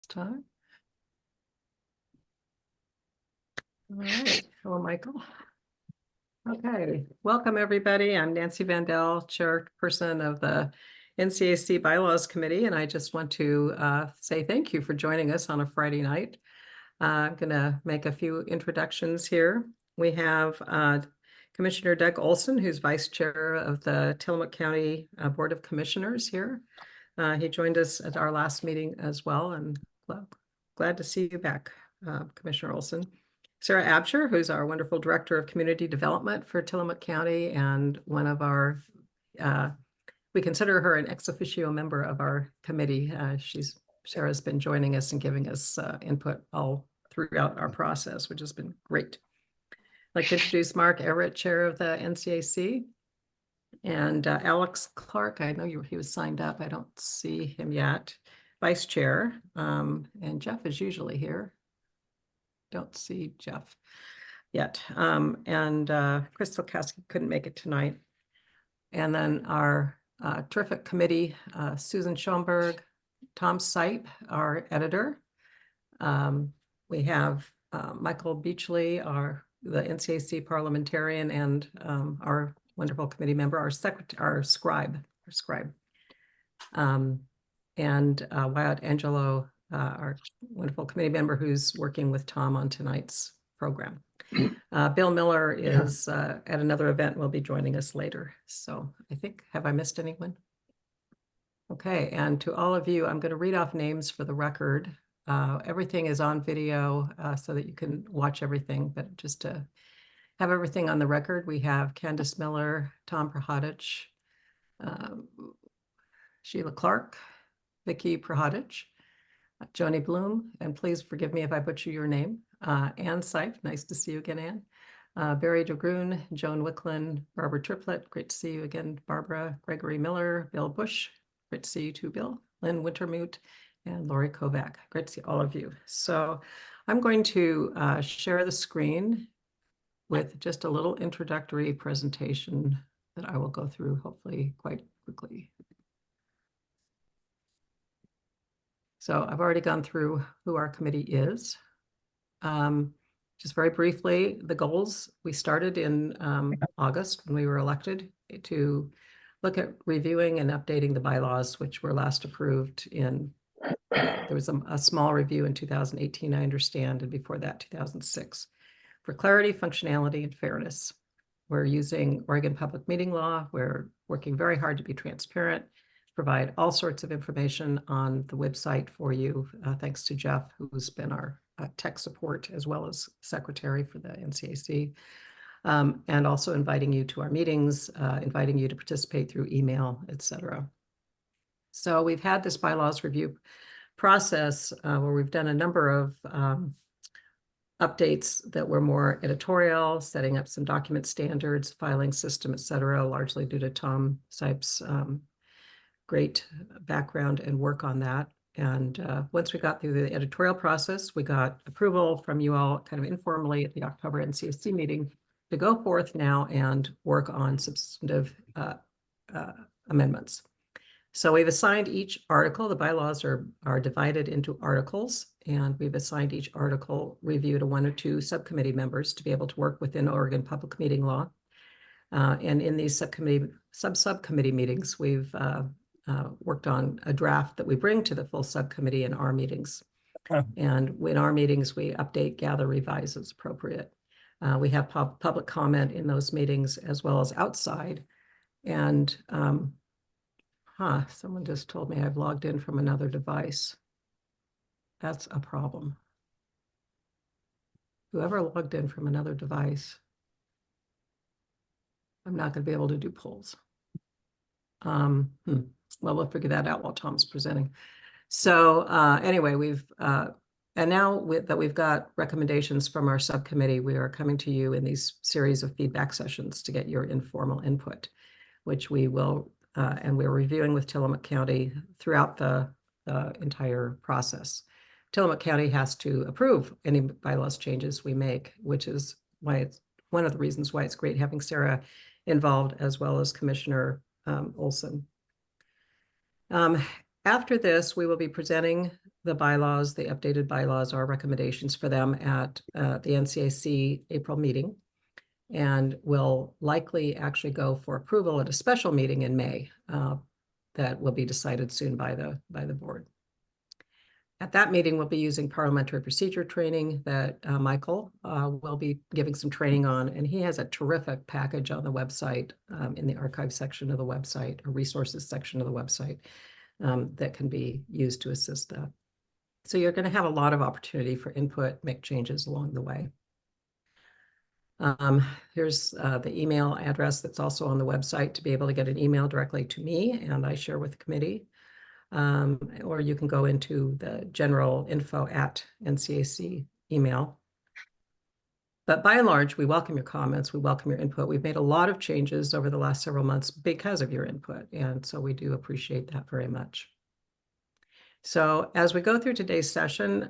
Time. All right. Hello, Michael. Okay. Welcome, everybody. I'm Nancy Vandell, chairperson of the NCAC Bylaws Committee, and I just want to say thank you for joining us on a Friday night. I'm going to make a few introductions here. We have Commissioner Doug Olson, who's Vice Chair of the Tillamook County Board of Commissioners here. He joined us at our last meeting as well, and glad to see you back, Commissioner Olson. Sarah Absher, who's our wonderful Director of Community Development for Tillamook County, and one of our, we consider her an ex officio member of our committee. Sarah's been joining us and giving us input all throughout our process, which has been great. I'd like to introduce Mark Everett, Chair of the NCAC, and Alex Clark. I know he was signed up. I don't see him yet. Vice Chair, and Jeff is usually here. Don't see Jeff yet. And Chris Silkowski couldn't make it tonight. And then our terrific committee, Susan Schoenberg, Tom Sipe, our editor. We have Michael Beachley, the NCAC parliamentarian, and our wonderful committee member, our scribe. And Wyatt Angelo, our wonderful committee member who's working with Tom on tonight's program. Bill Miller is at another event, will be joining us later. So I think, have I missed anyone? Okay, and to all of you, I'm going to read off names for the record. Everything is on video so that you can watch everything, but just to have everything on the record, we have Candace Miller, Tom Prahodich, Sheila Clark, Vicki Prahodich, Joni Bloom, and please forgive me if I butcher your name, Ann Sipe, nice to see you again, Ann, Barry DeGroon, Joan Wicklin, Barbara Triplett, great to see you again, Barbara, Gregory Miller, Bill Bush, great to see you too, Bill, Lynn Wintermute, and Lori Kovac, great to see all of you. So I'm going to share the screen with just a little introductory presentation that I will go through hopefully quite quickly. So I've already gone through who our committee is. Just very briefly, the goals, we started in August when we were elected to look at reviewing and updating the bylaws, which were last approved in, there was a small review in 2018, I understand, and before that, 2006. For clarity, functionality, and fairness. We're using Oregon Public Meeting Law. We're working very hard to be transparent, provide all sorts of information on the website for you, thanks to Jeff, who's been our tech support as well as secretary for the NCAC, and also inviting you to our meetings, inviting you to participate through email, etc. So we've had this bylaws review process where we've done a number of updates that were more editorial, setting up some document standards, filing system, etc., largely due to Tom Sipe's great background and work on that. And once we got through the editorial process, we got approval from you all kind of informally at the October NCAC meeting to go forth now and work on substantive amendments. So we've assigned each article, the bylaws are divided into articles, and we've assigned each article review to 1 or 2 subcommittee members to be able to work within Oregon Public Meeting Law. And in these subcommittee meetings, we've worked on a draft that we bring to the full subcommittee in our meetings. And in our meetings, we update, gather, revise as appropriate. We have public comment in those meetings as well as outside. And someone just told me I've logged in from another device. That's a problem. Whoever logged in from another device, I'm not going to be able to do polls. Well, we'll figure that out while Tom's presenting. So anyway, and now that we've got recommendations from our subcommittee, we are coming to you in these series of feedback sessions to get your informal input, which we will, and we're reviewing with Tillamook County throughout the entire process. Tillamook County has to approve any bylaws changes we make, which is why it's one of the reasons why it's great having Sarah involved as well as Commissioner Olson. After this, we will be presenting the bylaws, the updated bylaws, our recommendations for them at the NCAC April meeting. And will likely actually go for approval at a special meeting in May that will be decided soon by the board. At that meeting, we'll be using parliamentary procedure training that Michael will be giving some training on, and he has a terrific package on the website, in the archive section of the website, or resources section of the website, that can be used to assist that. So you're going to have a lot of opportunity for input, make changes along the way. Here's the email address that's also on the website to be able to get an email directly to me, and I share with the committee. Or you can go into the general info at NCAC email. But by and large, we welcome your comments, we welcome your input. We've made a lot of changes over the last several months because of your input, and so we do appreciate that very much. So as we go through today's session,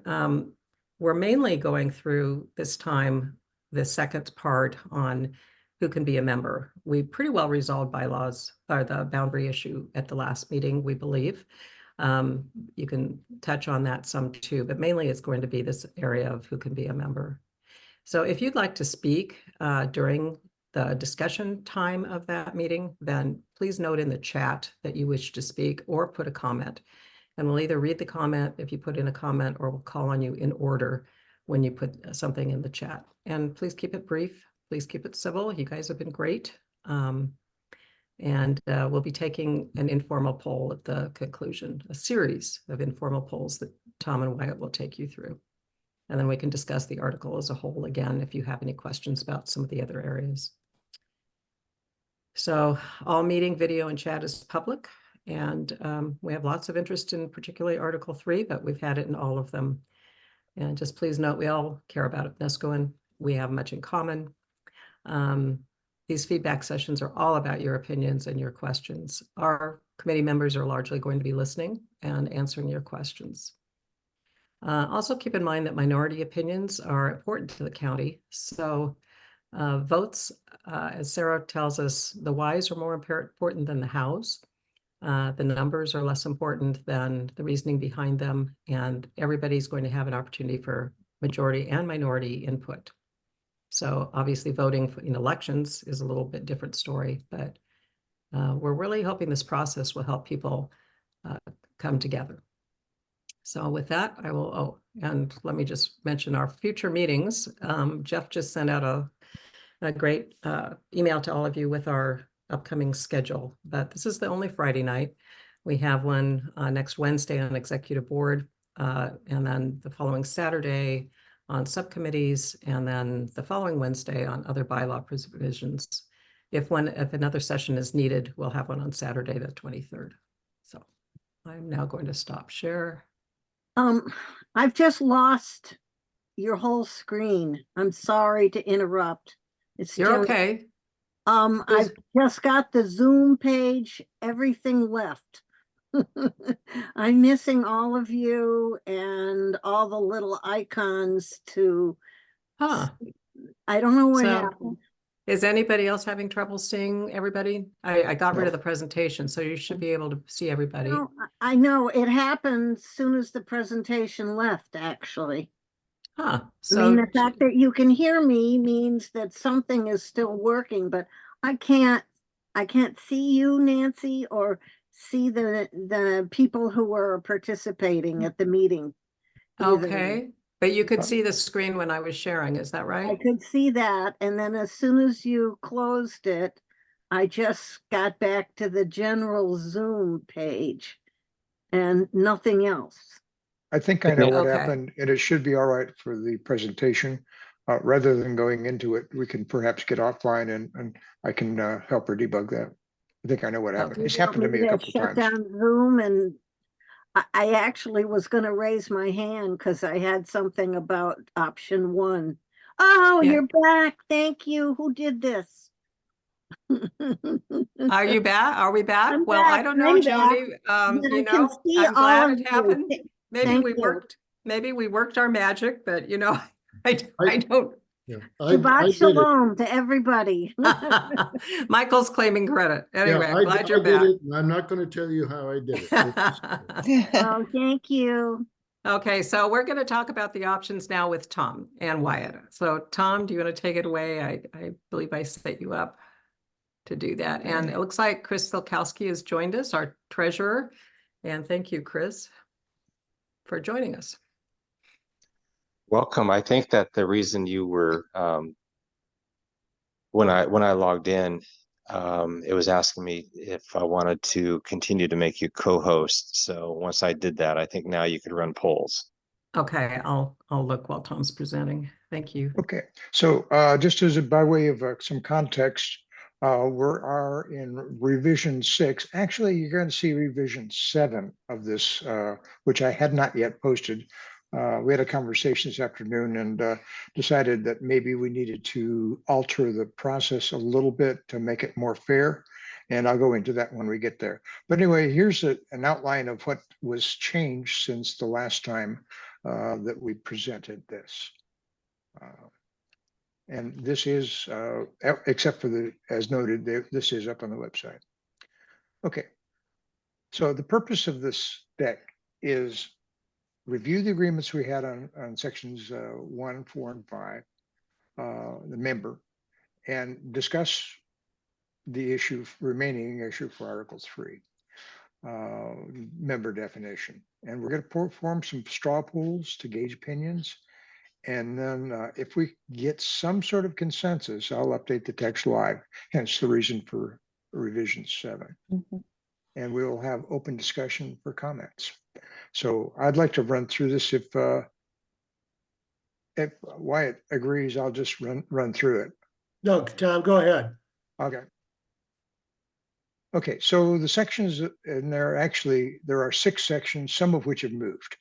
we're mainly going through this time the second part on who can be a member. We pretty well resolved bylaws, or the boundary issue at the last meeting, we believe. You can touch on that some too, but mainly it's going to be this area of who can be a member. So if you'd like to speak during the discussion time of that meeting, then please note in the chat that you wish to speak or put a comment. And we'll either read the comment if you put in a comment, or we'll call on you in order when you put something in the chat. And please keep it brief. Please keep it civil. You guys have been great. And we'll be taking an informal poll at the conclusion, a series of informal polls that Tom and Wyatt will take you through. And then we can discuss the article as a whole again if you have any questions about some of the other areas. So all meeting video and chat is public. And we have lots of interest in particularly Article 3, but we've had it in all of them. And just please note, we all care about UNESCO and we have much in common. These feedback sessions are all about your opinions and your questions. Our committee members are largely going to be listening and answering your questions. Also keep in mind that minority opinions are important to the county. So votes, as Sarah tells us, the whys are more important than the hows. The numbers are less important than the reasoning behind them, and everybody's going to have an opportunity for majority and minority input. So obviously voting in elections is a little bit different story, but we're really hoping this process will help people come together. So with that, I will, and let me just mention our future meetings. Jeff just sent out a great email to all of you with our upcoming schedule, but this is the only Friday night. We have one next Wednesday on executive board, and then the following Saturday on subcommittees, and then the following Wednesday on other bylaw provisions. If another session is needed, we'll have one on Saturday, the 23rd. So I'm now going to stop share. I've just lost your whole screen. I'm sorry to interrupt. You're okay. I've just got the Zoom page, everything left. I'm missing all of you and all the little icons to, I don't know what happened. Is anybody else having trouble seeing everybody? I got rid of the presentation, so you should be able to see everybody. No, I know it happened as soon as the presentation left, actually. So, I mean, the fact that you can hear me means that something is still working, but I can't see you, Nancy, or see the people who were participating at the meeting either. Okay, but you could see the screen when I was sharing, is that right? I could see that, and then as soon as you closed it, I just got back to the general Zoom page and nothing else. I think I know what happened, and it should be all right for the presentation. Rather than going into it, we can perhaps get offline and I can help her debug that. I think I know what happened. It's happened to me a couple shut times. Down Zoom, and I actually was going to raise my hand because I had something about option 1. Oh, yeah. You're back. Thank you. Who did this? Are you back? Are we back? I'm well, back. I don't know, Jody. You know, I'm glad it happened. Maybe we worked. Maybe we worked our magic, but you know, I don't. Yeah, Shabbat shalom to everybody. Michael's claiming credit. Anyway, I'm glad you're back. I'm not going to tell you how I did it. Oh, thank you. Okay, so we're going to talk about the options now with Tom and Wyatt. So Tom, do you want to take it away? I believe I set you up to do that. And it looks like Chris Silkowski has joined us, our treasurer. And thank you, Chris, for joining us. Welcome. I think that the reason you were when I logged in, it was asking me if I wanted to continue to make you co-host. So once I did that, I think now you could run polls. Okay, I'll look while Tom's presenting. Thank you. Okay, so just as by way of some context, we are in revision 6. Actually, you're going to see revision 7 of this, which I had not yet posted. We had a conversation this afternoon and decided that maybe we needed to alter the process a little bit to make it more fair. And I'll go into that when we get there. But anyway, here's an outline of what was changed since the last time that we presented this. And this is, except for the, as noted, this is up on the website. Okay. So the purpose of this deck is review the agreements we had on sections 1, 4, and 5, the member, and discuss the remaining issue for Article 3, member definition. And we're going to form some straw polls to gauge opinions. And then if we get some sort of consensus, I'll update the text live, hence the reason for revision 7. Mm-hmm. And we will have open discussion for comments. So I'd like to run through this. If Wyatt agrees, I'll just run through it. No, Tom, go ahead. Okay. Okay, so the sections, and there are 6 sections, some of which have moved.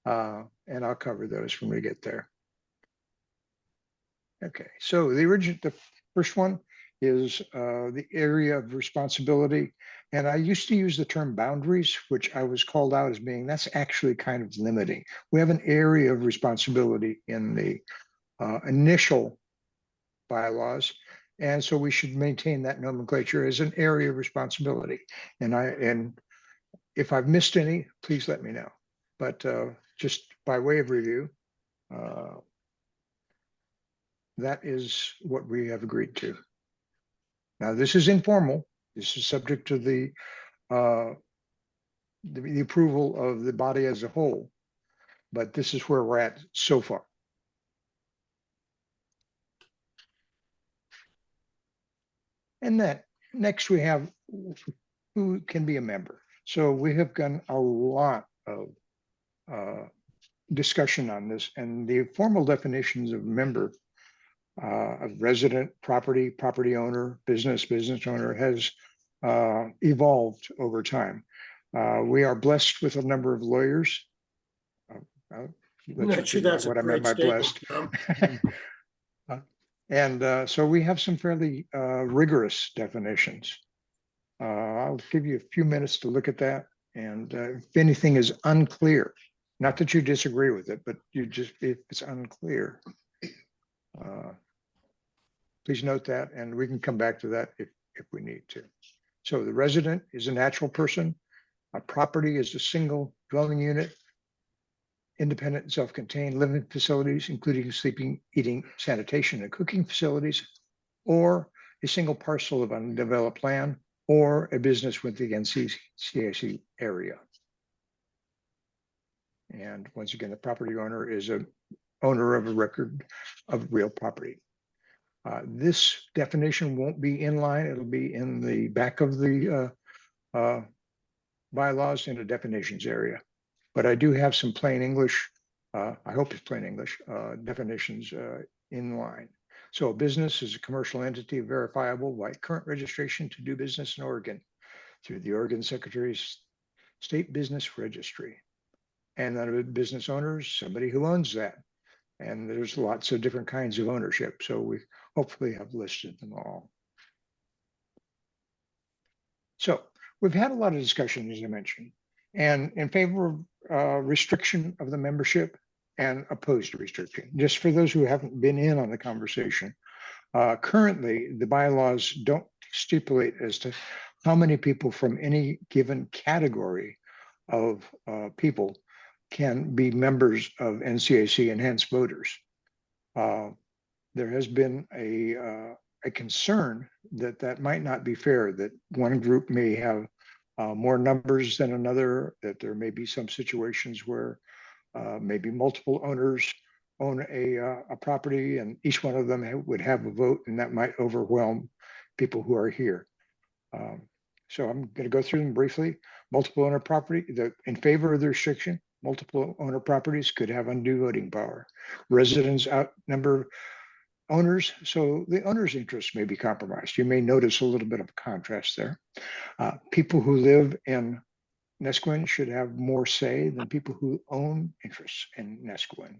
And I'll cover those when we get there. Okay, so the first one is the area of responsibility. And I used to use the term boundaries, which I was called out as being, that's actually kind of limiting. We have an area of responsibility in the initial bylaws. And so we should maintain that nomenclature as an area of responsibility. And if I've missed any, please let me know. But just by way of review, that is what we have agreed to. Now, this is informal. This is subject to the approval of the body as a whole, but this is where we're at so far. And then next we have who can be a member. So we have done a lot of discussion on this, and the formal definitions of member, of resident, property owner, business owner has evolved over time. We are blessed with a number of lawyers. Not sure that's what I meant by blessed. And so we have some fairly rigorous definitions. I'll give you a few minutes to look at that. And if anything is unclear, not that you disagree with it, but if it's unclear, please note that, and we can come back to that if we need to. So the resident is a natural person. A property is a single dwelling unit, independent and self-contained living facilities, including sleeping, eating, sanitation, and cooking facilities, or a single parcel of undeveloped land, or a business within the NCAC area. And once again, the property owner is an owner of a record of real property. This definition won't be in line. It'll be in the back of the bylaws in the definitions area. But I do have some plain English, I hope it's plain English, definitions in line. So a business is a commercial entity verifiable by current registration to do business in Oregon through the Oregon Secretary's State Business Registry. And then a business owner is somebody who owns that. And there's lots of different kinds of ownership. So we hopefully have listed them all. So we've had a lot of discussion, as I mentioned, and in favor of restriction of the membership and opposed to restriction. Just for those who haven't been in on the conversation, currently the bylaws don't stipulate as to how many people from any given category of people can be members of NCAC and hence voters. There has been a concern that that might not be fair, that one group may have more numbers than another, that there may be some situations where maybe multiple owners own a property and each one of them would have a vote, and that might overwhelm people who are here. So I'm going to go through them briefly. Multiple owner property, in favor of the restriction, multiple owner properties could have undue voting power. Residents outnumber owners, so the owner's interests may be compromised. You may notice a little bit of contrast there. People who live in Nesquin should have more say than people who own interests in Nesquin.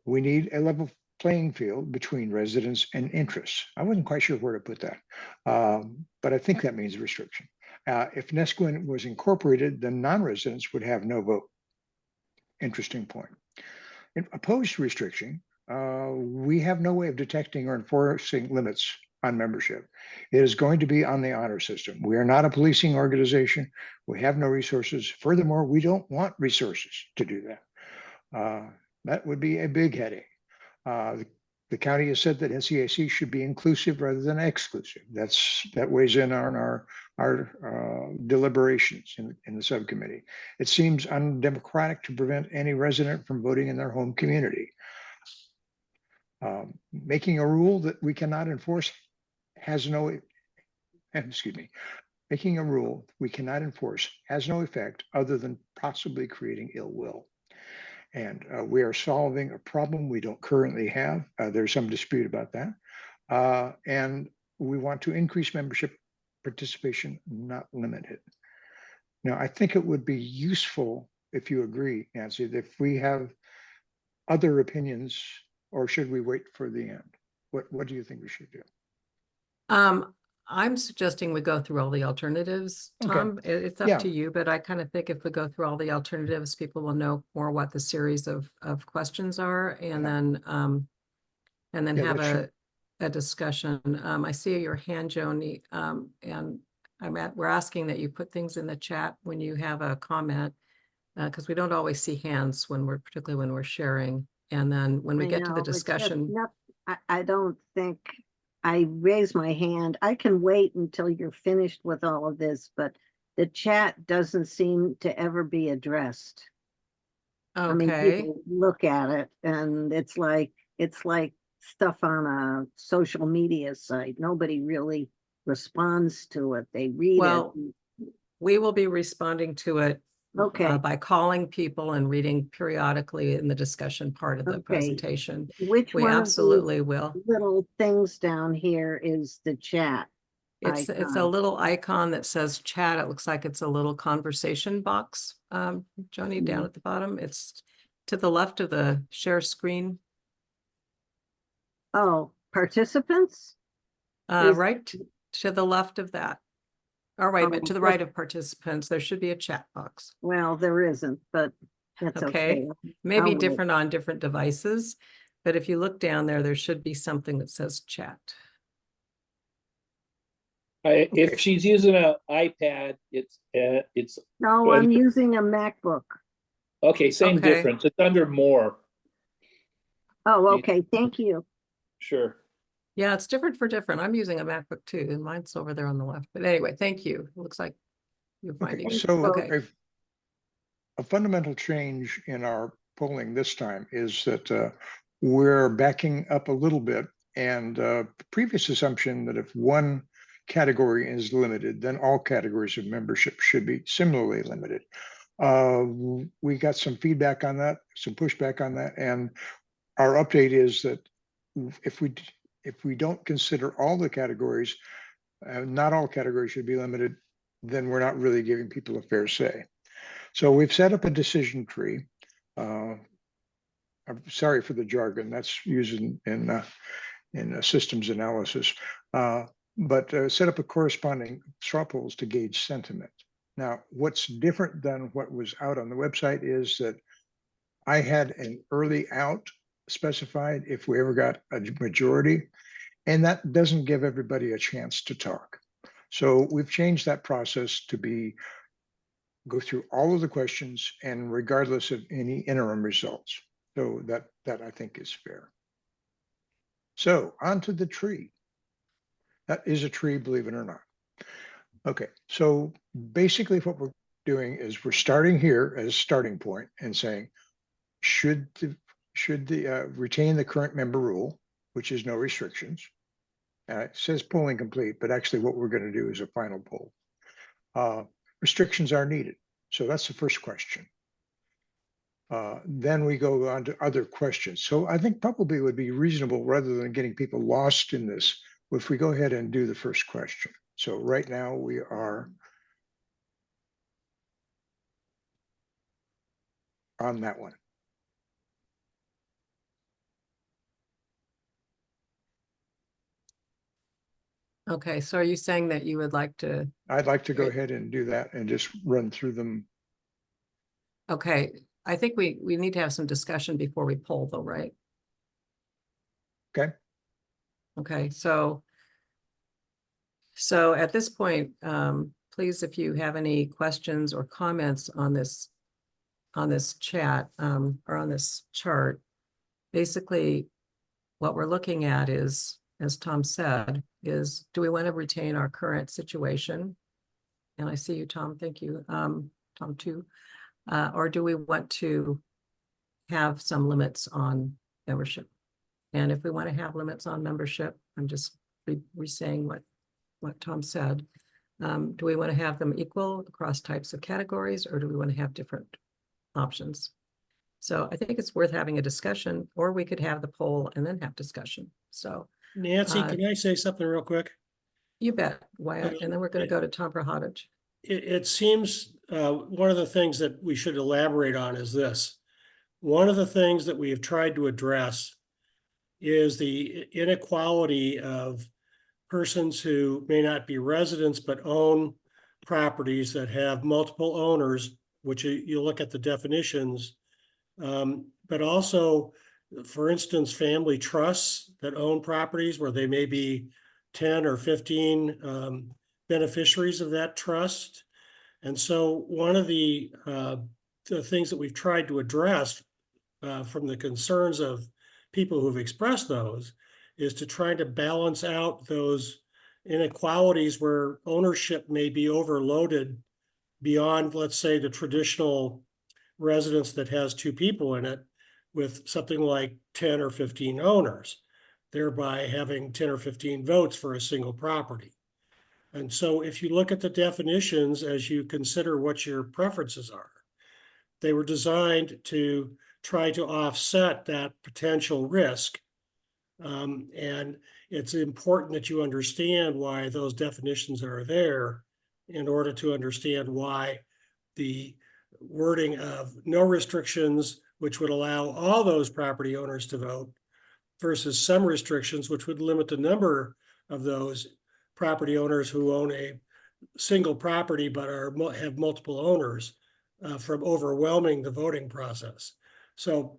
We need a level playing field between residents and interests. I wasn't quite sure where to put that, but I think that means restriction. If Nesquin was incorporated, then non-residents would have no vote. Interesting point. In opposed restriction, we have no way of detecting or enforcing limits on membership. It is going to be on the honor system. We are not a policing organization. We have no resources. Furthermore, we don't want resources to do that. That would be a big headache. The county has said that NCAC should be inclusive rather than exclusive. That weighs in on our deliberations in the subcommittee. It seems undemocratic to prevent any resident from voting in their home community. Making a rule that we cannot enforce has no, excuse me, making a rule we cannot enforce has no effect other than possibly creating ill will. And we are solving a problem we don't currently have. There's some dispute about that. And we want to increase membership participation, not limit it. Now, I think it would be useful, if you agree, Nancy, that if we have other opinions, or should we wait for the end? What do you think we should do? I'm suggesting we go through all the alternatives, Tom. Okay. It's up to you, but I kind of think if we go through all the alternatives, people will know more what the series of questions are, and then have a discussion. I see your hand, Joni, and we're asking that you put things in the chat when you have a comment, because we don't always see hands particularly when we're sharing. And then when we get to the discussion, I don't think I raise my hand. I can wait until you're finished with all of this, but the chat doesn't seem to ever be addressed. I mean, people look at it and it's like stuff on a social media site. Nobody really responds to it. They read it. We will be responding to it by calling people and reading periodically in the discussion part of the presentation. Which we one absolutely will. Little things down here is the chat. It's a little icon that says chat. It looks like it's a little conversation box, Joni, down at the bottom. It's to the left of the share screen. Oh, participants? Right to the left of that. Or wait a minute, to the right of participants, there should be a chat box. Well, there isn't, but that's okay. Maybe different on different devices, but if you look down there, there should be something that says chat. If she's using an iPad, it's no, I'm using a MacBook. Okay, same difference. It's under more. Oh, okay. Thank you. Sure. Yeah, it's different for different. I'm using a MacBook too, and mine's over there on the left. But anyway, thank you. It looks like you're finding it. So a fundamental change in our polling this time is that we're backing up a little bit, and the previous assumption that if one category is limited, then all categories of membership should be similarly limited. We got some feedback on that, some pushback on that, and our update is that if we don't consider all the categories, not all categories should be limited, then we're not really giving people a fair say. So we've set up a decision tree. I'm sorry for the jargon that's used in systems analysis, but set up a corresponding straw polls to gauge sentiment. Now, what's different than what was out on the website is that I had an early out specified if we ever got a majority, and that doesn't give everybody a chance to talk. So we've changed that process to be go through all of the questions and regardless of any interim results. So that I think is fair. So onto the tree. That is a tree, believe it or not. Okay, so basically what we're doing is we're starting here as a starting point and saying, should the retain the current member rule, which is no restrictions. It says polling complete, but actually what we're going to do is a final poll. Restrictions are needed. So that's the first question. Then we go on to other questions. So I think probably it would be reasonable, rather than getting people lost in this, if we go ahead and do the first question. So right now we are on that one. Okay, so are you saying that you would like to? I'd like to go ahead and do that and just run through them. Okay, I think we need to have some discussion before we poll though, right? Okay. Okay, so at this point, please, if you have any questions or comments on this chat or on this chart, basically what we're looking at is, as Tom said, is do we want to retain our current situation? And I see you, Tom. Thank you, Tom, too. Or do we want to have some limits on membership? And if we want to have limits on membership, I'm just re-saying what Tom said. Do we want to have them equal across types of categories, or do we want to have different options? So I think it's worth having a discussion, or we could have the poll and then have discussion. So Nancy, can I say something real quick? you bet, Wyatt, and then we're going to go to Tom Prahodich. It seems one of the things that we should elaborate on is this. One of the things that we have tried to address is the inequality of persons who may not be residents but own properties that have multiple owners, which you look at the definitions, but also, for instance, family trusts that own properties where they may be 10 or 15 beneficiaries of that trust. And so one of the things that we've tried to address from the concerns of people who've expressed those is to try to balance out those inequalities where ownership may be overloaded beyond, let's say, the traditional residence that has 2 people in it with something like 10 or 15 owners, thereby having 10 or 15 votes for a single property. And so if you look at the definitions as you consider what your preferences are, they were designed to try to offset that potential risk. And it's important that you understand why those definitions are there in order to understand why the wording of no restrictions, which would allow all those property owners to vote, versus some restrictions, which would limit the number of those property owners who own a single property but have multiple owners from overwhelming the voting process. So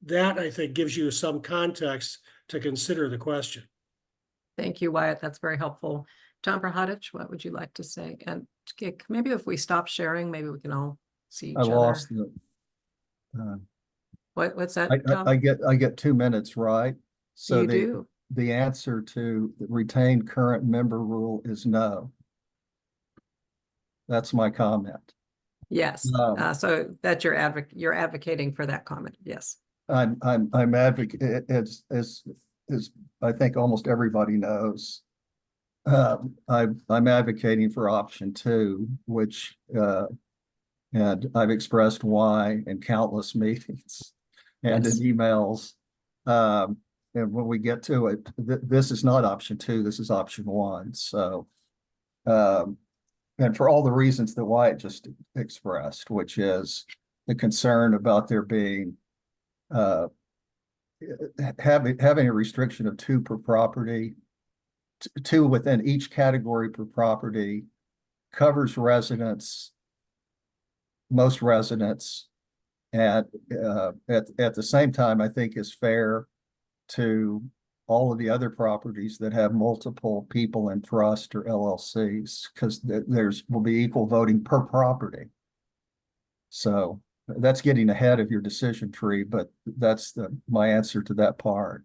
that, I think, gives you some context to consider the question. Thank you, Wyatt. That's very helpful. Tom Prahodich, what would you like to say? And maybe if we stop sharing, maybe we can all see each I other. lost the. What's that, Tom? I get 2 minutes, right? So you do. The answer to the retain current member rule is no. That's my comment. Yes. So that you're advocating for that comment. Yes. I'm advocating, as I think almost everybody knows. I'm advocating for option 2, which and I've expressed why in countless meetings and Yes. in emails. And when we get to it, this is not option 2, this is option 1. So, and for all the reasons that Wyatt just expressed, which is the concern about there being having a restriction of 2 per property, 2 within each category per property, covers residents, most residents, and at the same time, I think is fair to all of the other properties that have multiple people in trust or LLCs, because will be equal voting per property. So that's getting ahead of your decision tree, but that's my answer to that part.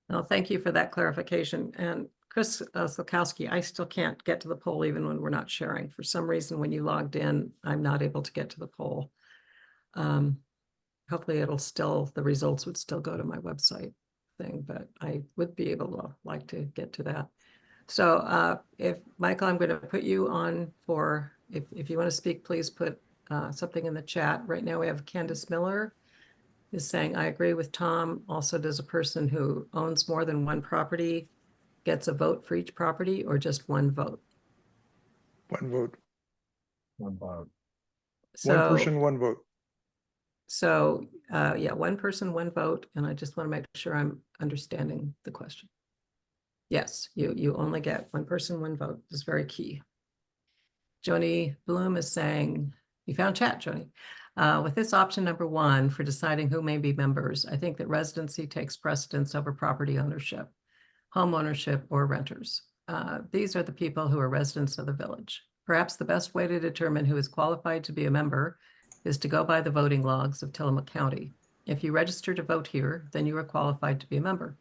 Well, thank you for that clarification. And Chris Slakowski, I still can't get to the poll even when we're not sharing. For some reason, when you logged in, I'm not able to get to the poll. Hopefully the results would still go to my website thing, but I would be able to like to get to that. So if Michael, I'm going to put you on for, if you want to speak, please put something in the chat. Right now we have Candace Miller is saying, I agree with Tom. Also, does a person who owns more than one property gets a vote for each property or just one vote? One vote. One vote. One So, person, one vote. so yeah, one person, one vote. And I just want to make sure I'm understanding the question. Yes, you only get one person, one vote. This is very key. Joni Bloom is saying, you found chat, Joni. With this option number one for deciding who may be members, I think that residency takes precedence over property ownership, home ownership, or renters. These are the people who are residents of the village. Perhaps the best way to determine who is qualified to be a member is to go by the voting logs of Tillamook County. If you register to vote here, then you are qualified to be a member.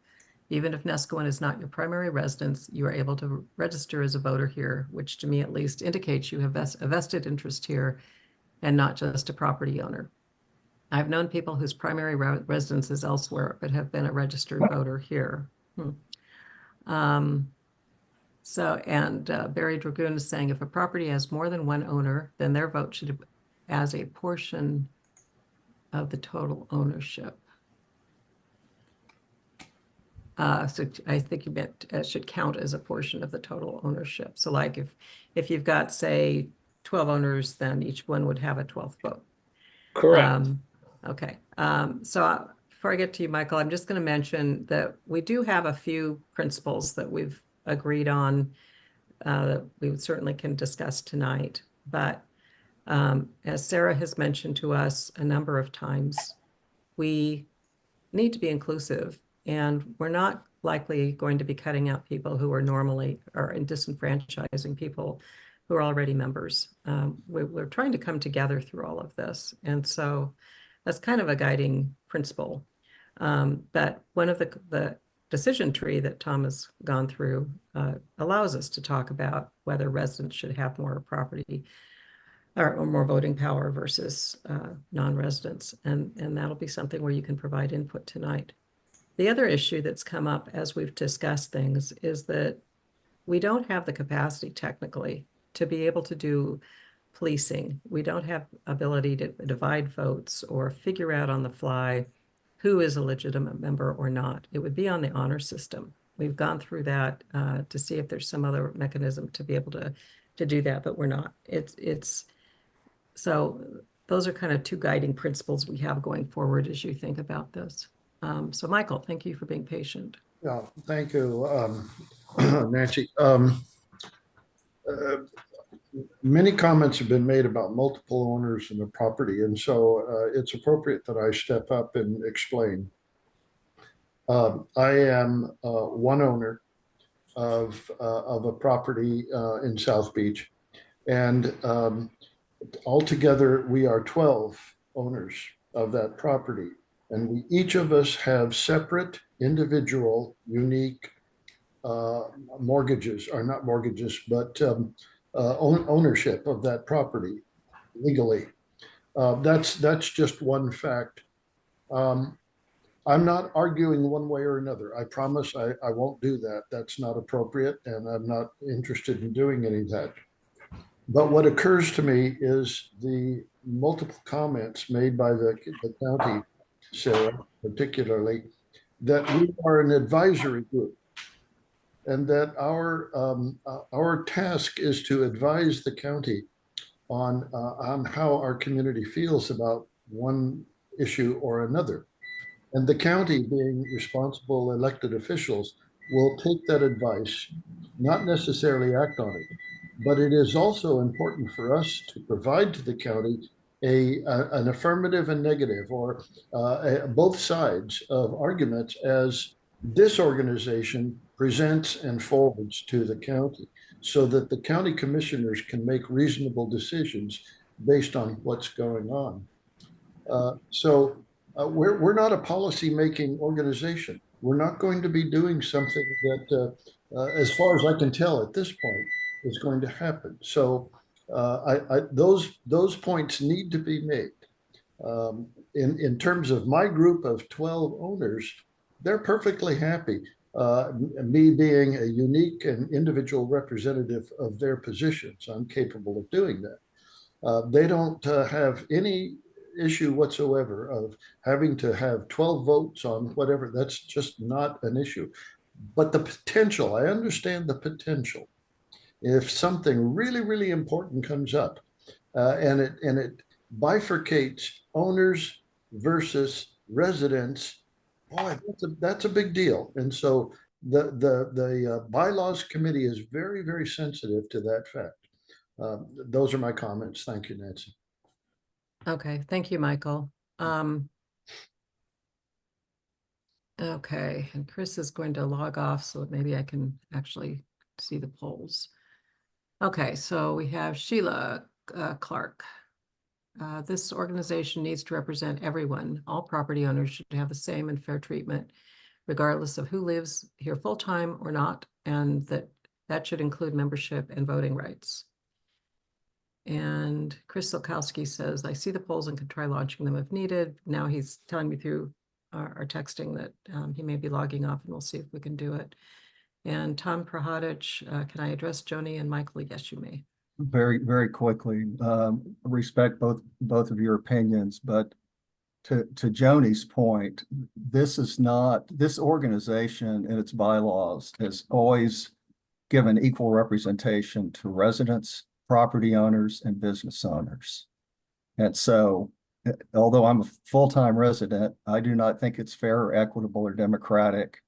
Even if Nescowan is not your primary residence, you are able to register as a voter here, which to me at least indicates you have a vested interest here and not just a property owner. I've known people whose primary residence is elsewhere, but have been a registered voter here. Barry Dragoon is saying if a property has more than one owner, then their vote should as a portion of the total ownership. So I think you meant should count as a portion of the total ownership. So like if you've got, say, 12 owners, then each one would have a 12th vote. Correct. Okay. So before I get to you, Michael, I'm just going to mention that we do have a few principles that we've agreed on that we certainly can discuss tonight. But as Sarah has mentioned to us a number of times, we need to be inclusive, and we're not likely going to be cutting out people who are normally or disenfranchising people who are already members. We're trying to come together through all of this. And so that's kind of a guiding principle. But one of the decision tree that Tom has gone through allows us to talk about whether residents should have more property or more voting power versus non-residents. And that'll be something where you can provide input tonight. The other issue that's come up as we've discussed things is that we don't have the capacity technically to be able to do policing. We don't have ability to divide votes or figure out on the fly who is a legitimate member or not. It would be on the honor system. We've gone through that to see if there's some other mechanism to be able to do that, but we're not. So those are kind of two guiding principles we have going forward as you think about this. So Michael, thank you for being patient. Yeah, thank you, Nancy. Many comments have been made about multiple owners in the property, and so it's appropriate that I step up and explain. I am one owner of a property in South Beach, and altogether we are 12 owners of that property, and each of us have separate, individual, unique mortgages, or not mortgages, but ownership of that property legally. That's just one fact. I'm not arguing one way or another. I promise I won't do that. That's not appropriate, and I'm not interested in doing any of that. But what occurs to me is the multiple comments made by the county, Sarah, particularly, that we are an advisory group, and that our task is to advise the county on how our community feels about one issue or another. And the county, being responsible elected officials, will take that advice, not necessarily act on it. But it is also important for us to provide to the county an affirmative and negative, or both sides of arguments as this organization presents and forwards to the county, so that the county commissioners can make reasonable decisions based on what's going on. We're not a policy-making organization. We're not going to be doing something that, as far as I can tell at this point, is going to happen. So those points need to be made. In terms of my group of 12 owners, they're perfectly happy. Me being a unique and individual representative of their positions, I'm capable of doing that. They don't have any issue whatsoever of having to have 12 votes on whatever. That's just not an issue. But the potential, I understand the potential. If something really, really important comes up, and it bifurcates owners versus residents, boy, that's a big deal. And so the bylaws committee is very, very sensitive to that fact. Those are my comments. Thank you, Nancy. Okay, thank you, Michael. Okay, and Chris is going to log off so that maybe I can actually see the polls. Okay, so we have Sheila Clark. This organization needs to represent everyone. All property owners should have the same and fair treatment, regardless of who lives here full-time or not, and that should include membership and voting rights. And Chris Silkowski says, I see the polls and can try launching them if needed. Now he's telling me through our texting that he may be logging off, and we'll see if we can do it. And Tom Prahadich, can I address Joni and Michael? Yes, you may. Very, very quickly. Respect both of your opinions, but to Joni's point, this organization and its bylaws has always given equal representation to residents, property owners, and business owners. And so, although I'm a full-time resident, I do not think it's fair or equitable or democratic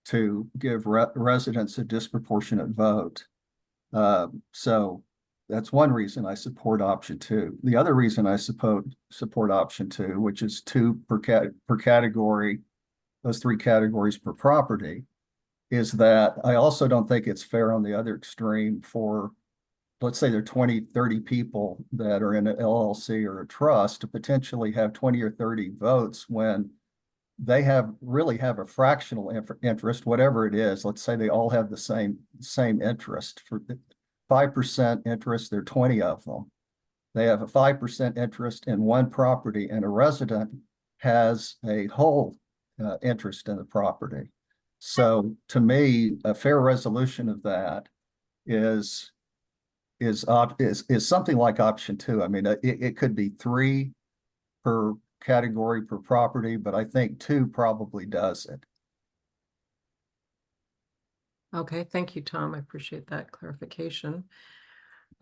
to give residents a disproportionate vote. So that's one reason I support option 2. The other reason I support option 2, which is 2 per category, those 3 categories per property, is that I also don't think it's fair on the other extreme for, let's say there are 20, 30 people that are in an LLC or a trust to potentially have 20 or 30 votes when they really have a fractional interest, whatever it is. Let's say they all have the same interest. For 5% interest, there are 20 of them. They have a 5% interest in one property, and a resident has a whole interest in the property. So to me, a fair resolution of that is something like option 2. I mean, it could be 3 per category per property, but I think 2 probably does it. Okay, thank you, Tom. I appreciate that clarification.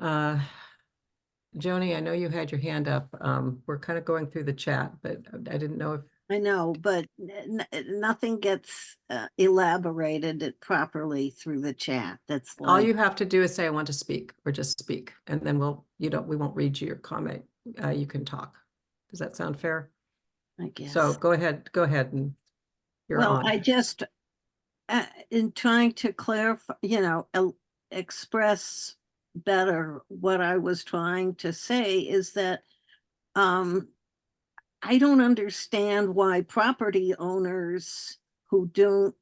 Joni, I know you had your hand up. We're kind of going through the chat, but I didn't know if. I know, but nothing gets elaborated properly through the chat. That's All like, you have to do is say, I want to speak, or just speak, and then we won't read you your comment. You can talk. Does that sound fair? I guess. So go ahead and you're well, on. I just, in trying to clarify, express better what I was trying to say is that I don't understand why property owners who don't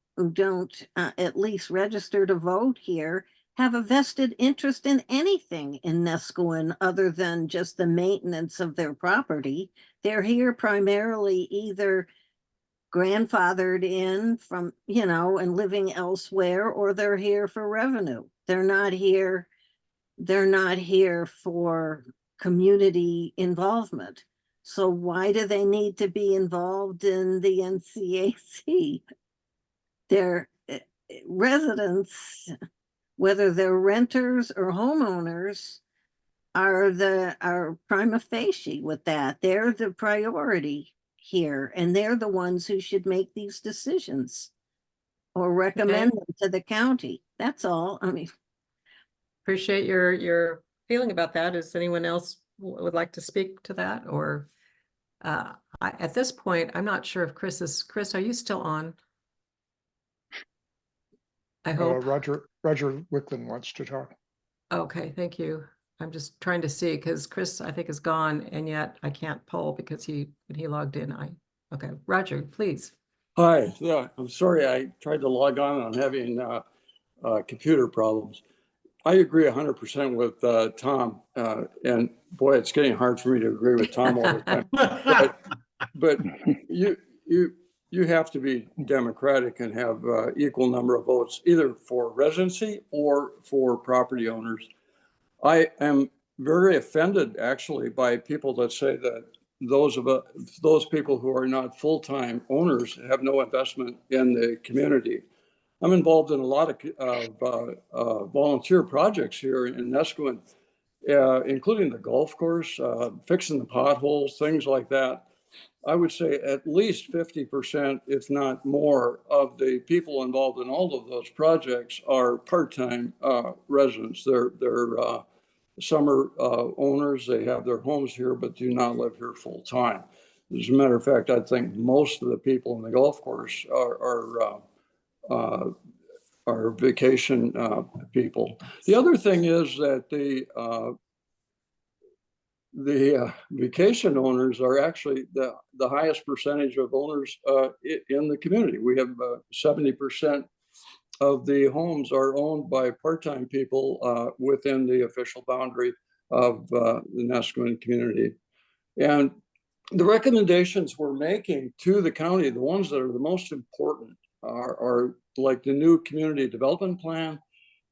at least register to vote here have a vested interest in anything in Nescoin other than just the maintenance of their property. They're here primarily either grandfathered in from, and living elsewhere, or they're here for revenue. They're not here for community involvement. So why do they need to be involved in the NCAC? Their residents, whether they're renters or homeowners, are prima facie with that. They're the priority here, and they're the ones who should make these decisions or recommend them to the county. That's all. I mean, appreciate your feeling about that. Is anyone else would like to speak to that? Or at this point, I'm not sure if Chris, are you still on? I hope. Roger Wicklund wants to talk. Okay, thank you. I'm just trying to see because Chris, I think, is gone, and yet I can't poll because when he logged in, okay, Roger, please. Hi, yeah, I'm sorry I tried to log on. I'm having computer problems. I agree 100% with Tom, and boy, it's getting hard for me to agree with Tom all the time. But you have to be democratic and have equal number of votes, either for residency or for property owners. I am very offended, actually, by people that say that those people who are not full-time owners have no investment in the community. I'm involved in a lot of volunteer projects here in Nesquin, including the golf course, fixing the potholes, things like that. I would say at least 50%, if not more, of the people involved in all of those projects are part-time residents. They're summer owners. They have their homes here, but do not live here full-time. As a matter of fact, I think most of the people in the golf course are vacation people. The other thing is that the vacation owners are actually the highest percentage of owners in the community. We have 70% of the homes are owned by part-time people within the official boundary of the Nesquin community. And the recommendations we're making to the county, the ones that are the most important are like the new community development plan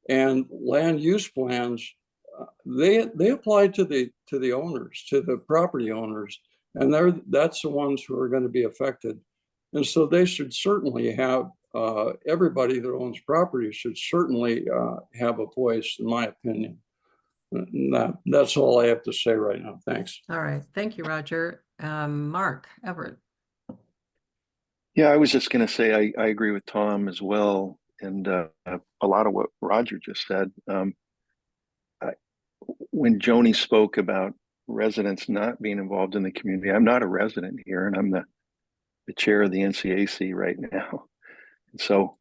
and land use plans. They apply to the owners, to the property owners, and that's the ones who are going to be affected. And so they should certainly have, everybody that owns property should certainly have a voice, in my opinion. That's all I have to say right now. Thanks. All right. Thank you, Roger. Mark Everett. Yeah, I was just going to say I agree with Tom as well, and a lot of what Roger just said. When Joni spoke about residents not being involved in the community, I'm not a resident here, and I'm the chair of the NCAC right now. And so,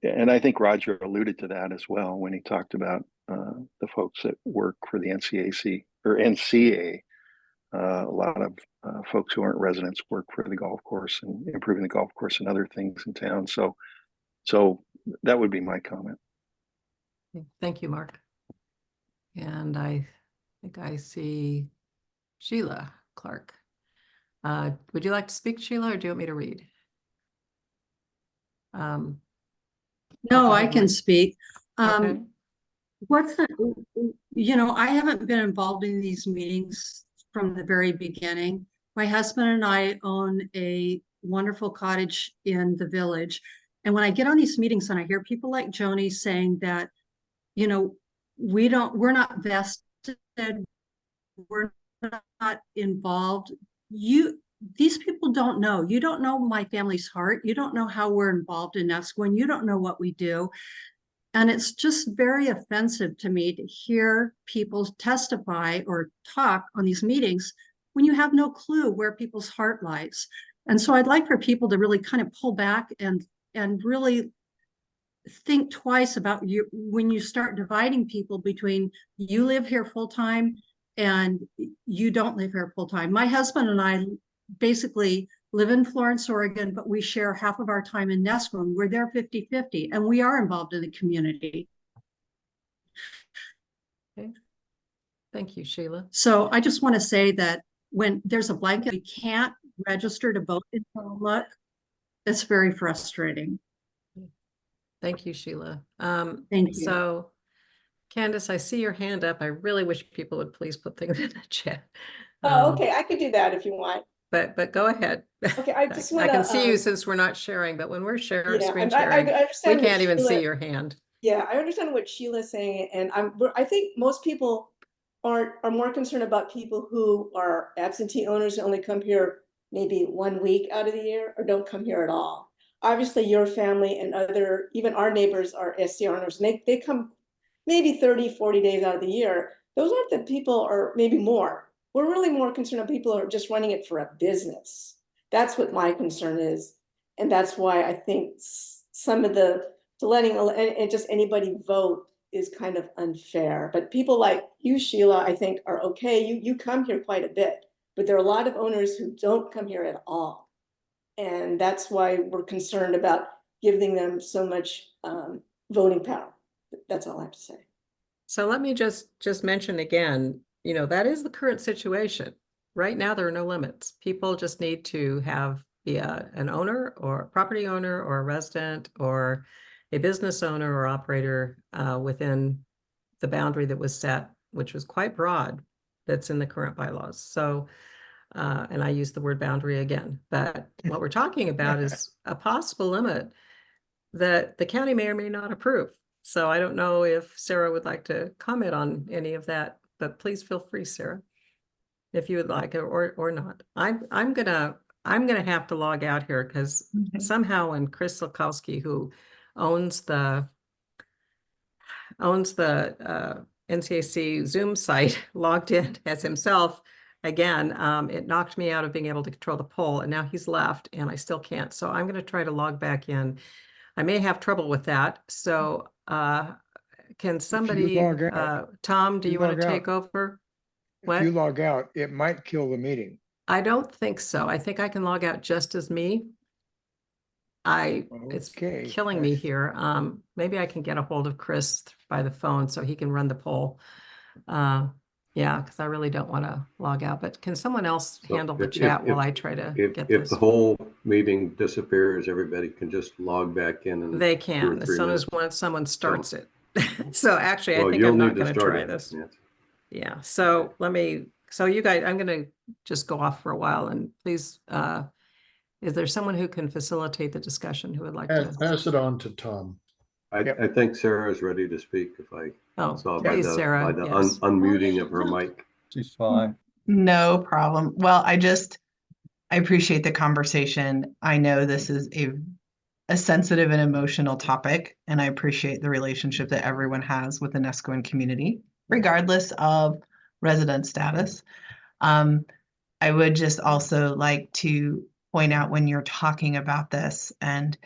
and I think Roger alluded to that as well when he talked about the folks that work for the NCAC or NCA. A lot of folks who aren't residents work for the golf course and improving the golf course and other things in town. So that would be my comment. Thank you, Mark. And I think I see Sheila Clark. Would you like to speak, Sheila, or do you want me to read? No, I can speak. Okay. I haven't been involved in these meetings from the very beginning. My husband and I own a wonderful cottage in the village. And when I get on these meetings and I hear people like Joni saying that, we're not vested, we're not involved. These people don't know. You don't know my family's heart. You don't know how we're involved in Nesquin. You don't know what we do. And it's just very offensive to me to hear people testify or talk on these meetings when you have no clue where people's heart lies. And so I'd like for people to really kind of pull back and really think twice about you when you start dividing people between you live here full time and you don't live here full time. My husband and I basically live in Florence, Oregon, but we share half of our time in Nesquin. We're there 50-50, and we are involved in the community. Okay. Thank you, Sheila. So I just want to say that when there's a blanket, we can't register to vote in Tillamook. It's very frustrating. Thank you, Sheila. Thank you. So, Candace, I see your hand up. I really wish people would please put things in the chat. Oh, okay, I could do that if you want. But go ahead. Okay, I just I want to. can see you since we're not sharing, but when we're screen I sharing, we understand can't even Sheila, see your hand. Yeah, I understand what Sheila's saying, and I think most people are more concerned about people who are absentee owners and only come here maybe 1 week out of the year or don't come here at all. Obviously, your family and even our neighbors are SC owners, and they come maybe 30, 40 days out of the year. Those aren't the people, or maybe more. We're really more concerned about people who are just running it for a business. That's what my concern is. And that's why I think some of letting and just anybody vote is kind of unfair. But people like you, Sheila, I think are okay. You come here quite a bit, but there are a lot of owners who don't come here at all. And that's why we're concerned about giving them so much voting power. That's all I have to say. So let me just mention again, you know, that is the current situation. Right now, there are no limits. People just need to be an owner or a property owner or a resident or a business owner or operator within the boundary that was set, which was quite broad, that's in the current bylaws. So, and I use the word boundary again, but what we're talking about is a possible limit that the county may or may not approve. So I don't know if Sarah would like to comment on any of that, but please feel free, Sarah, if you would like, or not. I'm gonna have to log out here because somehow when Chris Silkowski, who owns the NCAC Zoom site, logged in as himself again, it knocked me out of being able to control the poll, and now he's left and I still can't. So I'm going to try to log back in. I may have trouble with that. So can somebody, Tom, do you want to take over? If you log out, it might kill the meeting. I don't think so. I think I can log out just as me. It's killing me here. Maybe I can get a hold of Chris by the phone so he can run the poll. Yeah, because I really don't want to log out, but can someone else handle the chat while I try to get this? If the whole meeting disappears, everybody can just log back in and they can, as soon as someone starts it. So actually, I think I'm not going to try this. Yeah, so so you guys, I'm going to just go off for a while, and please, is there someone who can facilitate the discussion who would like to? Pass it on to Tom. I think Sarah is ready to speak if I saw by please, the, Sarah, by the yes. unmuting of her mic. She's fine. No problem. Well, I appreciate the conversation. I know this is a sensitive and emotional topic, and I appreciate the relationship that everyone has with the Nescoan community, regardless of resident status. I would just also like to point out when you're talking about this and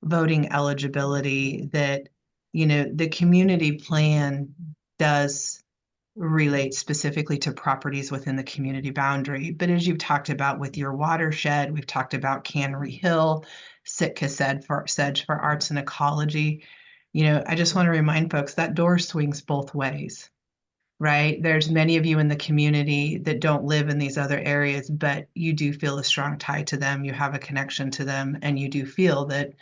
voting eligibility that, you know, the community plan does relate specifically to properties within the community boundary. But as you've talked about with your watershed, we've talked about Cannery Hill, Sitka Sedge for Arts and Ecology. You know, I just want to remind folks that door swings both ways, right? There's many of you in the community that don't live in these other areas, but you do feel a strong tie to them. You have a connection to them, and you do feel that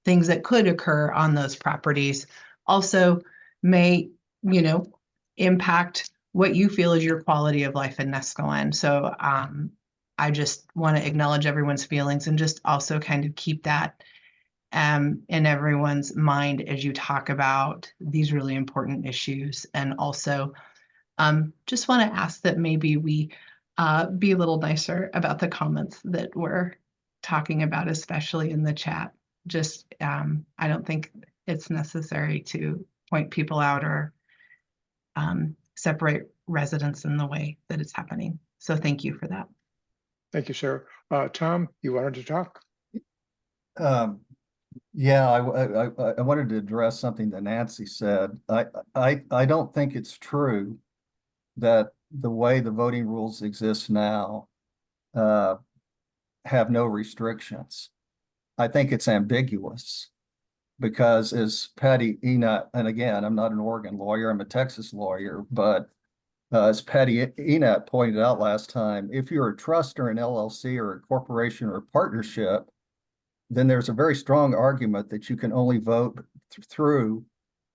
things that could occur on those properties also may, you know, impact what you feel is your quality of life in Nescoan. So I just want to acknowledge everyone's feelings and just also kind of keep that in everyone's mind as you talk about these really important issues. And also just want to ask that maybe we be a little nicer about the comments that we're talking about, especially in the chat. Just, I don't think it's necessary to point people out or separate residents in the way that it's happening. So thank you for that. Thank you, sir. Tom, you wanted to talk? Yeah, I wanted to address something that Nancy said. I don't think it's true that the way the voting rules exist now have no restrictions. I think it's ambiguous because as Patty Enot, and again, I'm not an Oregon lawyer, I'm a Texas lawyer, but as Patty Enot pointed out last time, if you're a trust or an LLC or a corporation or a partnership, then there's a very strong argument that you can only vote through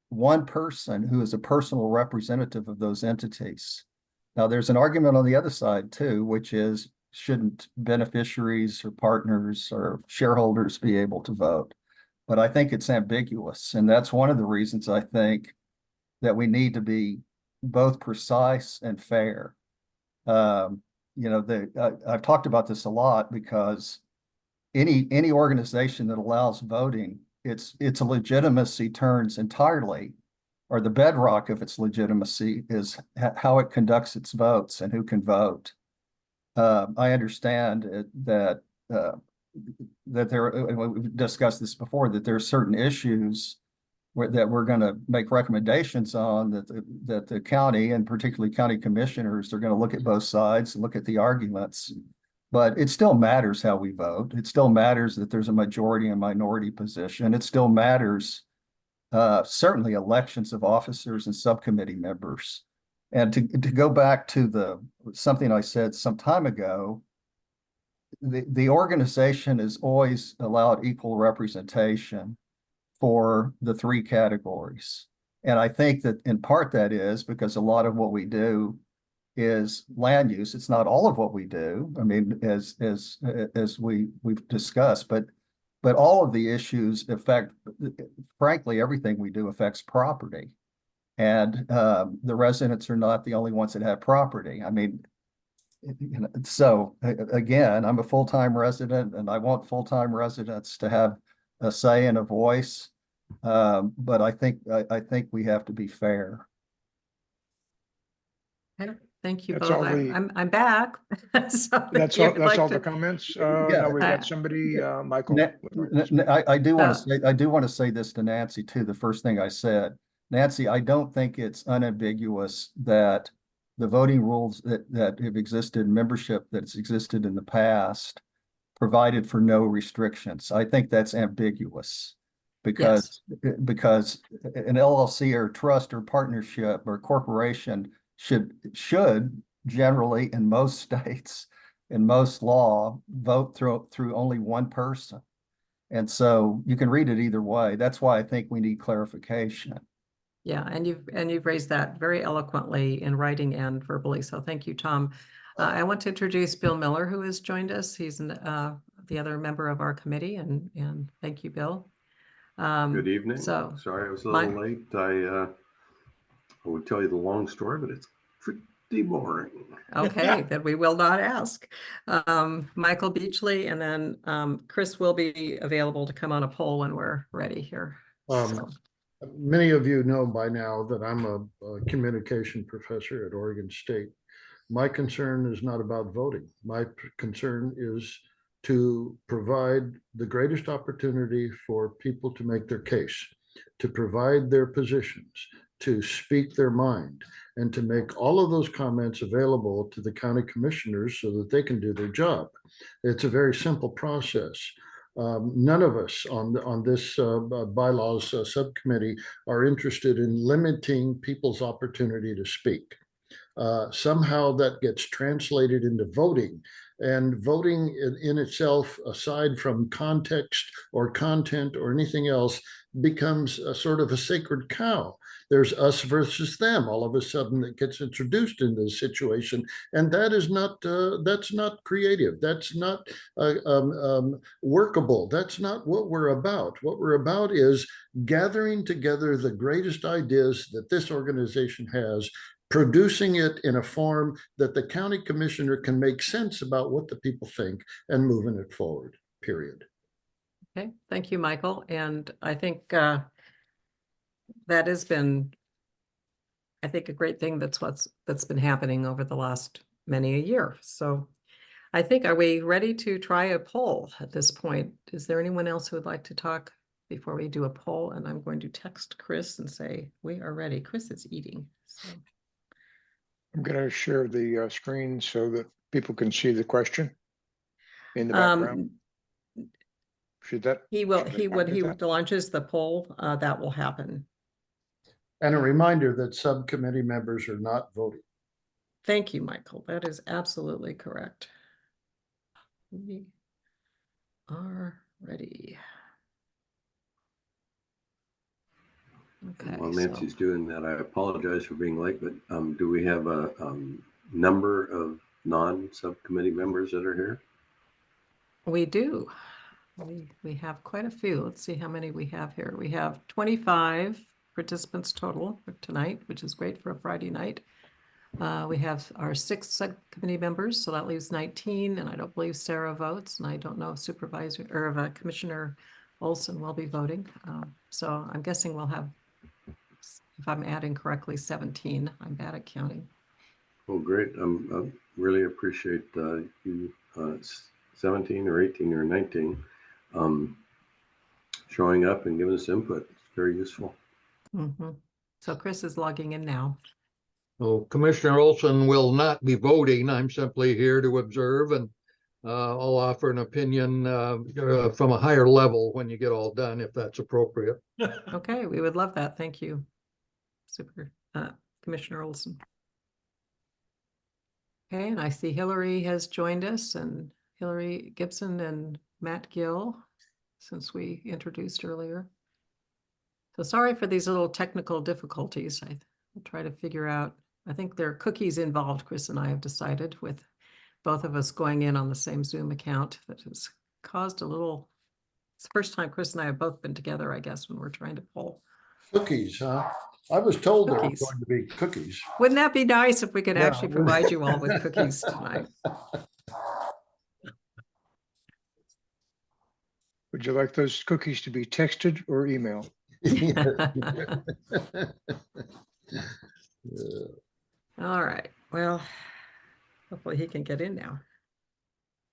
one person who is a personal representative of those entities. Now, there's an argument on the other side too, which is, shouldn't beneficiaries or partners or shareholders be able to vote? But I think it's ambiguous. And that's one of the reasons I think that we need to be both precise and fair. You know, I've talked about this a lot because any organization that allows voting, its legitimacy turns entirely, or the bedrock of its legitimacy is how it conducts its votes and who can vote. I understand that there, we've discussed this before, that there are certain issues that we're going to make recommendations on, that the county and particularly county commissioners are going to look at both sides, look at the arguments. But it still matters how we vote. It still matters that there's a majority and minority position. It still matters, certainly elections of officers and subcommittee members. And to go back to something I said some time ago, the organization has always allowed equal representation for the three categories. And I think that in part that is because a lot of what we do is land use. It's not all of what we do. I mean, as we've discussed, but all of the issues affect, frankly, everything we do affects property. And the residents are not the only ones that have property. I mean, so again, I'm a full-time resident and I want full-time residents to have a say and a voice. But I think we have to be fair. Okay, thank you That's both. all the- I'm back. So That's if all, you'd that's like all to- the comments. Yeah. Now we got somebody, Michael. I do want to say this to Nancy too. The first thing I said, Nancy, I don't think it's unambiguous that the voting rules that have existed, membership that's existed in the past, provided for no restrictions. I think that's ambiguous because an LLC or trust or partnership or corporation should generally in most states, in most law, vote through only one person. And so you can read it either way. That's why I think we need clarification. Yeah, and you've raised that very eloquently in writing and verbally. So thank you, Tom. I want to introduce Bill Miller, who has joined us. He's the other member of our committee, and thank you, Bill. Good evening. So sorry I was a little late. I would tell you the long story, but it's pretty boring. Okay, then we will not ask. Michael Beachley, and then Chris will be available to come on a poll when we're ready here. So. Many of you know by now that I'm a communication professor at Oregon State. My concern is not about voting. My concern is to provide the greatest opportunity for people to make their case, to provide their positions, to speak their mind, and to make all of those comments available to the county commissioners so that they can do their job. It's a very simple process. None of us on this bylaws subcommittee are interested in limiting people's opportunity to speak. Somehow that gets translated into voting, and voting in itself, aside from context or content or anything else, becomes a sort of a sacred cow. There's us versus them all of a sudden that gets introduced in this situation, and that is not that's not creative. That's not workable. That's not what we're about. What we're about is gathering together the greatest ideas that this organization has, producing it in a form that the county commissioner can make sense about what the people think, and moving it forward, period. Okay, thank you, Michael. And I think that has been, I think, a great thing that's been happening over the last many a year. So I think, are we ready to try a poll at this point? Is there anyone else who would like to talk before we do a poll? And I'm going to text Chris and say, we are ready. Chris is eating. So. I'm going to share the screen so that people can see the question in the background. Should that? He launches the poll, that will happen. And a reminder that subcommittee members are not voting. Thank you, Michael. That is absolutely correct. We are ready. Okay. While Nancy's doing that, I apologize for being late, but do we have a number of non-subcommittee members that are here? We do. We have quite a few. Let's see how many we have here. We have 25 participants total for tonight, which is great for a Friday night. We have our 6 subcommittee members, so that leaves 19, and I don't believe Sarah votes, and I don't know if Supervisor or Commissioner Olson will be voting. So I'm guessing we'll have, if I'm adding correctly, 17. I'm bad at counting. Oh, great. I really appreciate you 17 or 18 or 19 showing up and giving us input. It's very useful. So Chris is logging in now. So Commissioner Olson will not be voting. I'm simply here to observe, and I'll offer an opinion from a higher level when you get all done, if that's appropriate. Okay, we would love that. Thank you. Super, Commissioner Olson. Okay, and I see Hillary has joined us, and Hillary Gibson and Matt Gill, since we introduced earlier. So sorry for these little technical difficulties. I'll try to figure out, I think there are cookies involved, Chris and I have decided, with both of us going in on the same Zoom account, that has caused a little, it's the first time Chris and I have both been together, I guess, when we're trying to poll. Cookies, huh? I was told there were Cookies. going to be cookies. Wouldn't that be nice if we could Yeah. actually provide you all with cookies tonight? Would you like those cookies to be texted or emailed? All right, well, hopefully he can get in now.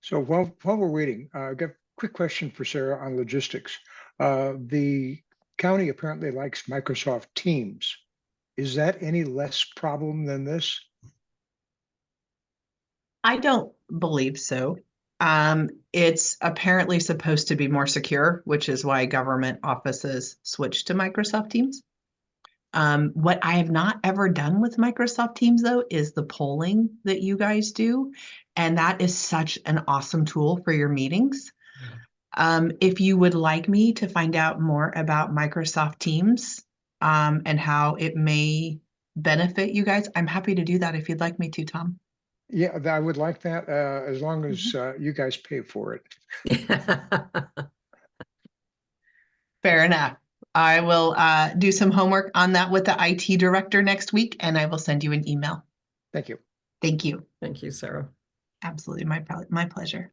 So while we're waiting, I've got a quick question for Sarah on logistics. The county apparently likes Microsoft Teams. Is that any less problem than this? I don't believe so. It's apparently supposed to be more secure, which is why government offices switched to Microsoft Teams. What I have not ever done with Microsoft Teams, though, is the polling that you guys do. And that is such an awesome tool for your meetings. If you would like me to find out more about Microsoft Teams and how it may benefit you guys, I'm happy to do that if you'd like me to, Tom. Yeah, I would like that as long as you guys pay for it. Fair enough. I will do some homework on that with the IT director next week, and I will send you an email. Thank you. Thank you. Thank you, Sarah. Absolutely, my pleasure.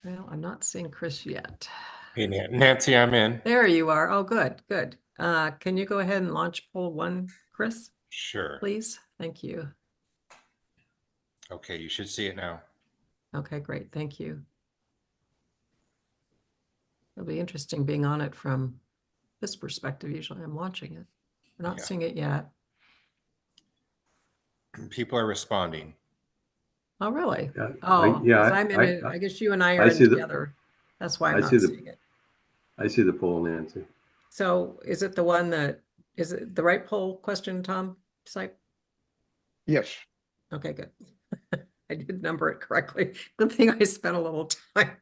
Well, I'm not seeing Chris yet. Hey, Nancy, I'm in. There you are. Oh, good, good. Can you go ahead and launch poll 1, Chris? Sure. Please. Thank you. Okay, you should see it now. Okay, great. Thank you. It'll be interesting being on it from this perspective. Usually I'm watching it. We're not seeing it yet. People are responding. Oh, really? Yeah, Oh, yeah, I'm in it. I guess you and I are I in see the- together. That's why I'm I not see the- seeing it. I see the poll, Nancy. So is it the one that, is it the right poll question, Tom? Site? Yes. Okay, good. I did number it correctly. Good thing I spent a little time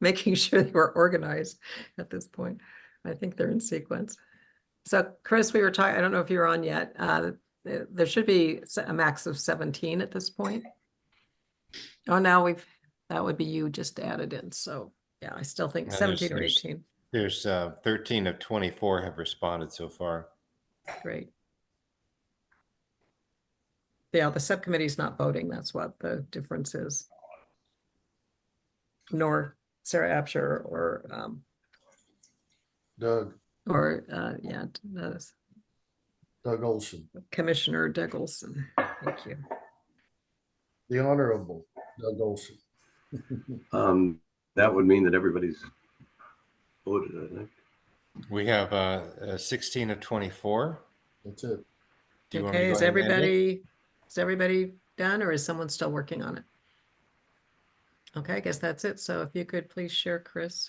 making sure they were organized at this point. I think they're in sequence. So Chris, we were talking, I don't know if you're on yet. There should be a max of 17 at this point. Oh, now that would be you just added in. So yeah, I still think 17 or 18. There's 13 of 24 have responded so far. Great. Yeah, the subcommittee is not voting. That's what the difference is. Nor Sarah Absher or Doug Olson. Commissioner Doug Olson. Thank you. The Honorable Doug Olson. That would mean that everybody's voted, I think. We have 16 of 24. That's it. Do you want me to Okay, go is ahead and end it? everybody done, or is someone still working on it? Okay, I guess that's it. So if you could please share, Chris.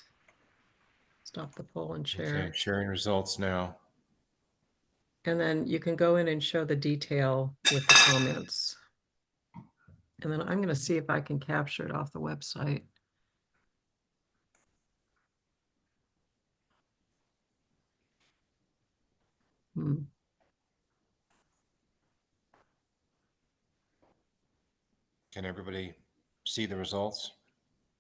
Stop the poll and share. Okay, sharing results now. And then you can go in and show the detail with the comments. And then I'm going to see if I can capture it off the website. Can everybody see the results?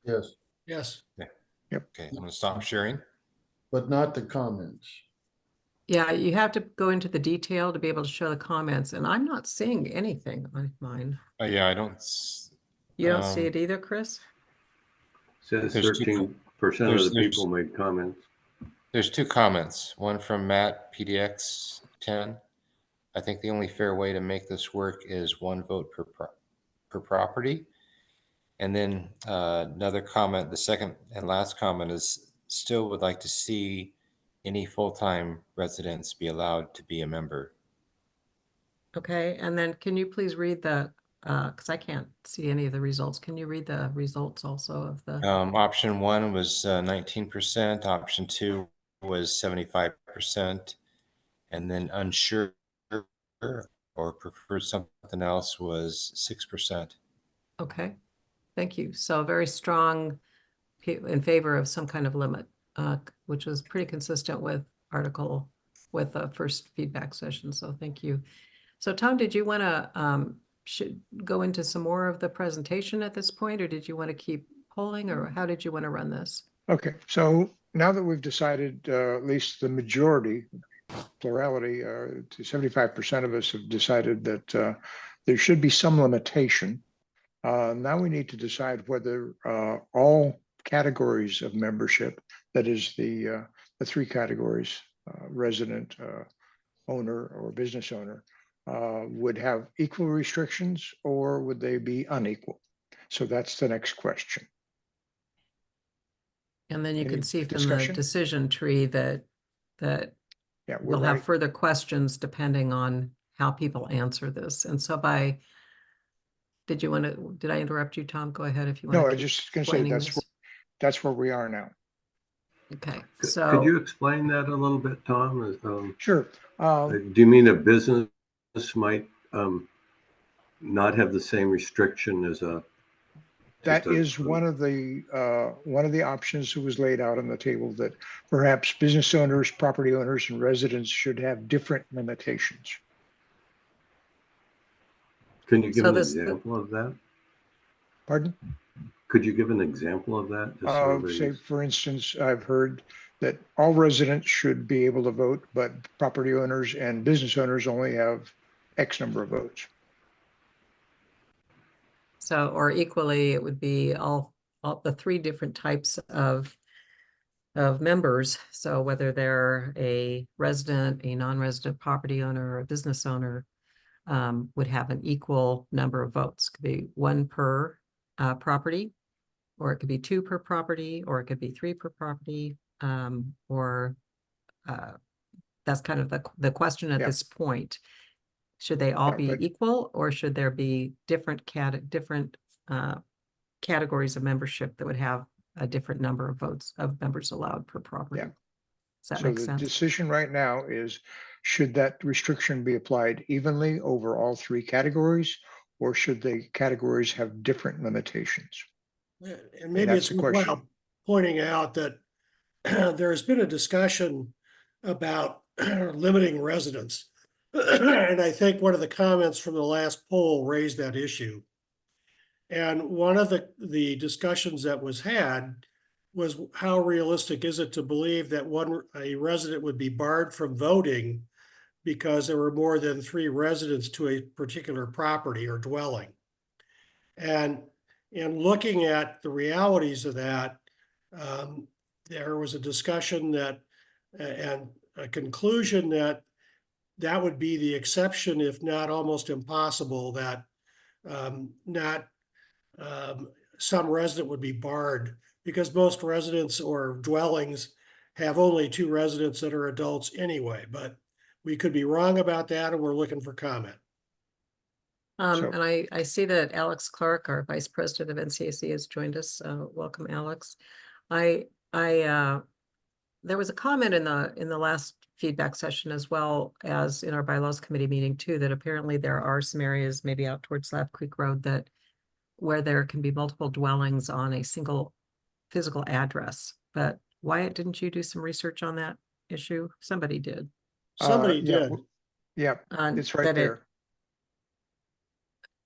Yes. Yes. Yeah. Yep. Okay, I'm going to stop sharing. But not the comments. Yeah, you have to go into the detail to be able to show the comments, and I'm not seeing anything on mine. Yeah, I don't. You don't see it either, Chris? Says 13% of the people made comments. There's 2 comments. One from Matt PDX 10. I think the only fair way to make this work is 1 vote per property. And then another comment, the second and last comment is still would like to see any full-time residents be allowed to be a member? Okay, and then can you please read the, because I can't see any of the results. Can you read the results also of the? Option 1 was 19%, option 2 was 75%, and then unsure or preferred something else was 6%. Okay, thank you. So very strong in favor of some kind of limit, which was pretty consistent with the first feedback session. So thank you. So Tom, did you want to should go into some more of the presentation at this point, or did you want to keep polling, or how did you want to run this? Okay, so now that we've decided, at least the majority, plurality, to 75% of us have decided that there should be some limitation. Now we need to decide whether all categories of membership, that is the 3 categories, resident, owner, or business owner, would have equal restrictions, or would they be unequal? So that's the next question. And then you Any can see from discussion? the decision tree that Yeah, we'll have further questions depending on how people answer this. And so did I interrupt you, Tom? Go ahead if you want No, to I keep just going to say explaining that's where we are now. Okay, Could you explain that a little bit, Tom? Sure. Do you mean a business might not have the same restriction as a? That is one of the options that was laid out on the table, that perhaps business owners, property owners, and residents should have different limitations. Can you give an example of that? Pardon? Could you give an example of that? Just so Say, for instance, I've heard that all residents should be able to vote, but property owners and business owners only have X number of votes. So, or equally, it would be all the 3 different types of members. So whether they're a resident, a non-resident property owner, or a business owner, would have an equal number of votes. Could be 1 per property, or it could be 2 per property, or it could be 3 per property, or that's kind of the question at this point. Should they all be equal, or should there be different categories of membership that would have a different number of votes of members allowed per property? Does that make sense? So the decision right now is, should that restriction be applied evenly over all 3 categories, or should the categories have different limitations? And maybe it's worthwhile pointing out that there's been a discussion about limiting residents. And I think one of the comments from the last poll raised that issue. And one of the discussions that was had was, how realistic is it to believe that a resident would be barred from voting because there were more than 3 residents to a particular property or dwelling? And in looking at the realities of that, there was a discussion and a conclusion that would be the exception, if not almost impossible, that some resident would be barred, because most residents or dwellings have only 2 residents that are adults anyway. But we could be wrong about that, and we're looking for comment. And I see that Alex Clark, our Vice President of NCAC, has joined us. Welcome, Alex. There was a comment in the last feedback session, as well as in our bylaws committee meeting too, that apparently there are some areas, maybe out towards Slab Creek Road, where there can be multiple dwellings on a single physical address. But Wyatt, didn't you do some research on that issue? Somebody did. Somebody did. Yeah, it's right there.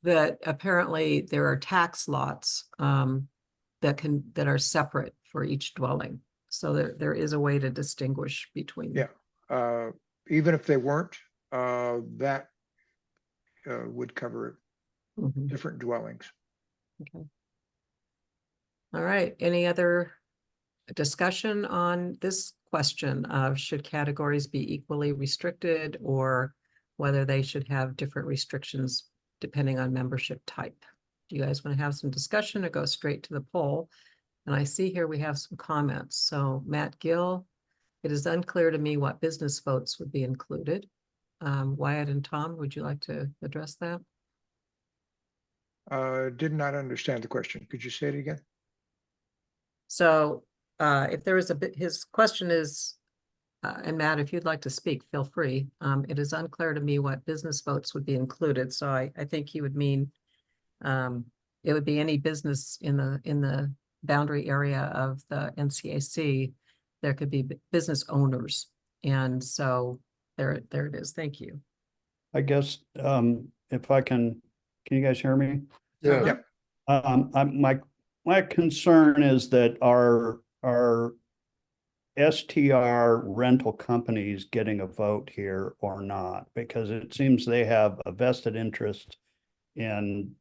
That apparently there are tax lots that are separate for each dwelling. So there is a way to distinguish between them. Yeah, even if they weren't, that would cover different dwellings. Okay. All right. Any other discussion on this question of, should categories be equally restricted, or whether they should have different restrictions depending on membership type? Do you guys want to have some discussion, or go straight to the poll? And I see here we have some comments. So Matt Gill It is unclear to me what business votes would be included. Wyatt and Tom, would you like to address that? Did not understand the question. Could you say it again? So if there is a bit, his question is, and Matt, if you'd like to speak, feel free. It is unclear to me what business votes would be included. So I think he would mean it would be any business in the boundary area of the NCAC. There could be business owners. And so there it is. Thank you. I guess if I can you guys hear me? Yeah. My concern is that our STR rental companies getting a vote here or not, because it seems they have a vested interest in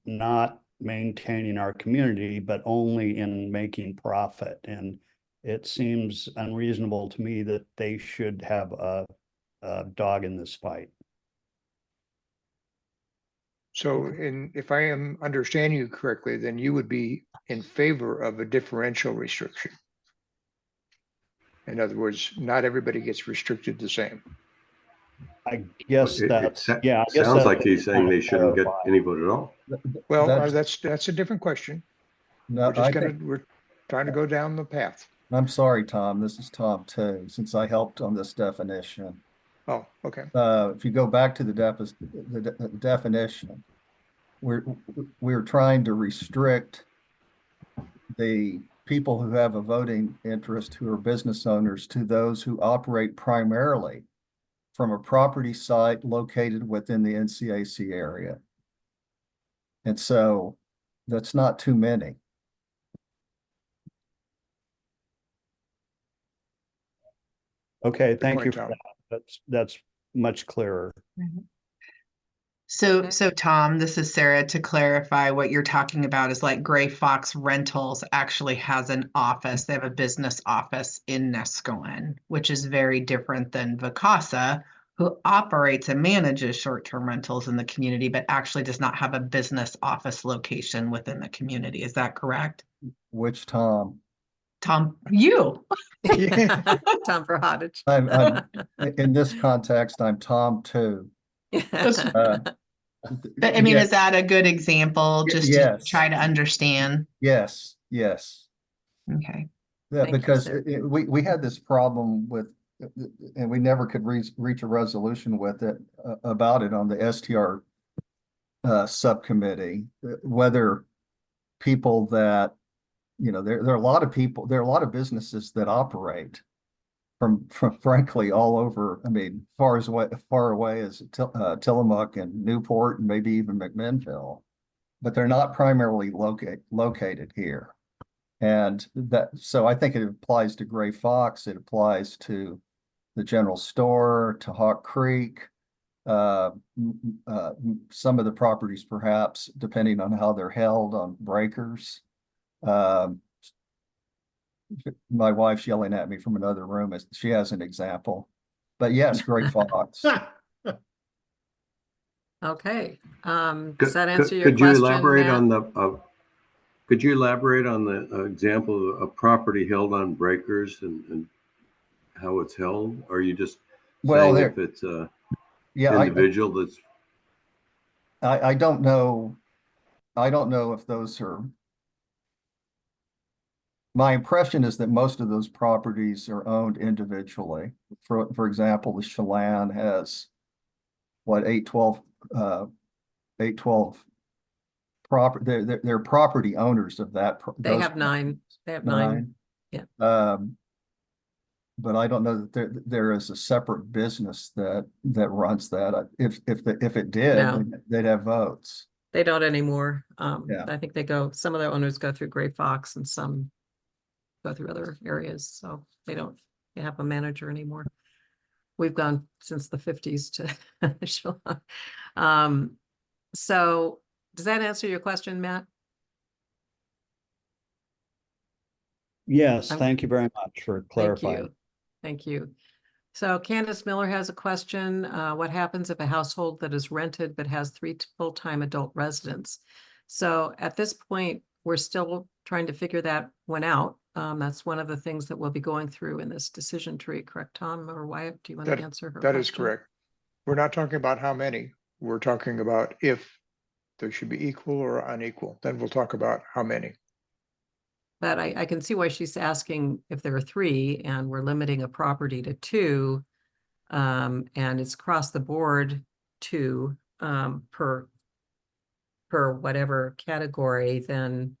not maintaining our community, but only in making profit. And it seems unreasonable to me that they should have a dog in this fight. So if I am understanding you correctly, then you would be in favor of a differential restriction. In other words, not everybody gets restricted the same. I guess that's, yeah. I guess Sounds that's like he's saying they shouldn't get any vote at all. Well, that's a different question. No, We're trying to go down the path. I'm sorry, Tom. This is Tom too, since I helped on this definition. Oh, okay. If you go back to the definition, we're trying to restrict the people who have a voting interest who are business owners to those who operate primarily from a property site located within the NCAC area. And so that's not too many. Okay, thank you for that. That's much clearer. So Tom, this is Sarah. To clarify, what you're talking about is like Gray Fox Rentals actually has an office. They have a business office in Nescoen, which is very different than Vacasa, who operates and manages short-term rentals in the community, but actually does not have a business office location within the community. Is that correct? Which Tom? Tom, you. Tom Verhodage. I'm in this context, I'm Tom too. But I mean, is that a good example just to try to understand? Yes. Okay. Yeah, because we had this problem with, and we never could reach a resolution with it about it on the STR subcommittee, whether people that, there are a lot of people, there are a lot of businesses that operate from frankly all over. I mean, far away as Tillamook and Newport and maybe even McMinnville, but they're not primarily located here. And so I think it applies to Gray Fox. It applies to the general store, to Hawk Creek, some of the properties, perhaps, depending on how they're held on breakers. My wife's yelling at me from another room as she has an example, but yes, Gray Fox. Okay. Does that answer your question? Could you elaborate on the example of a property held on breakers and how it's held? Or are you just saying if it's a individual that's? I don't know. I don't know if those are. My impression is that most of those properties are owned individually. For example, the Chelan has what, 812 property. They're property owners of that. They have 9. They have 9. Yeah. But I don't know that there is a separate business that runs that. If it did, No. they'd have votes. They don't anymore. Yeah. I think some of their owners go through Gray Fox and some go through other areas. So they have a manager anymore. We've gone since the 50s to so does that answer your question, Matt? Yes, thank you very much for clarifying. Thank you. So Candace Miller has a question. What happens if a household that is rented but has 3 full-time adult residents? So at this point, we're still trying to figure that one out. That's one of the things that we'll be going through in this decision tree, correct, Tom? Or Wyatt, do you want That- to answer her That is question? correct. We're not talking about how many. We're talking about if they should be equal or unequal. Then we'll talk about how many. But I can see why she's asking if there are 3 and we're limiting a property to 2, and it's across the board 2 per whatever category, then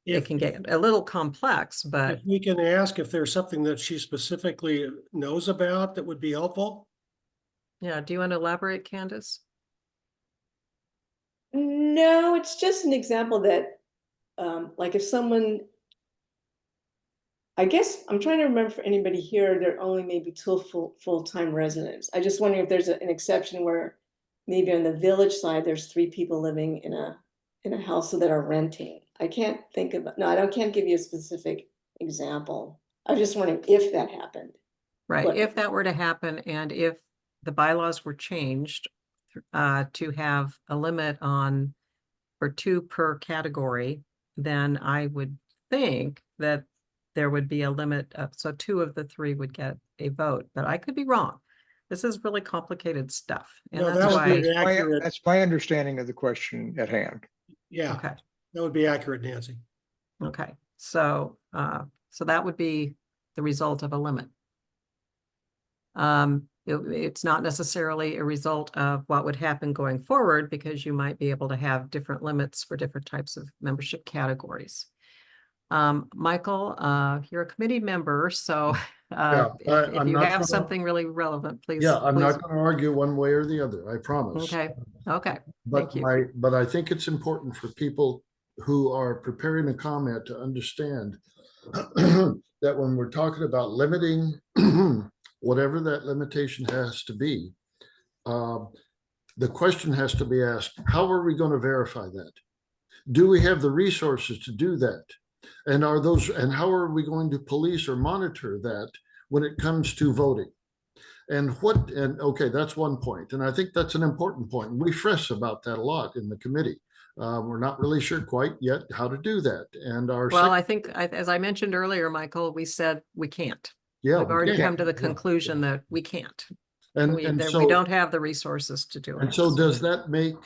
it can get a little complex, but If we can ask if there's something that she specifically knows about that would be helpful. yeah, do you want to elaborate, Candace? No, it's just an example that, like if someone, I guess I'm trying to remember for anybody here, there are only maybe 2 full-time residents. I just wondering if there's an exception where maybe on the village side, there's 3 people living in a house that are renting. I can't think of, no, I can't give you a specific example. I was just wondering if that happened. Right, But- if that were to happen and if the bylaws were changed to have a limit on for 2 per category, then I would think that there would be a limit of, so 2 of the 3 would get a vote, but I could be wrong. This is really complicated stuff. And No, that's that would be why, an accurate, That's my understanding of the question at hand. yeah, okay, that would be accurate, Nancy. okay. So that would be the result of a limit. It's not necessarily a result of what would happen going forward, because you might be able to have different limits for different types of membership categories. Michael, you're a committee member, so if you have something really relevant, please. Yeah, I'm please. not going to argue one way or the other, I promise. Okay, okay, But thank you. but I think it's important for people who are preparing a comment to understand that when we're talking about limiting whatever that limitation has to be, the question has to be asked, how are we going to verify that? Do we have the resources to do that? And how are we going to police or monitor that when it comes to voting? And okay, that's one point. And I think that's an important point. We fuss about that a lot in the committee. We're not really sure quite yet how to do that. And I think, as I mentioned earlier, Michael, we said we can't. Yeah, We've already can't. come to the conclusion that we can't. And We so don't have the resources to do it. And so does that make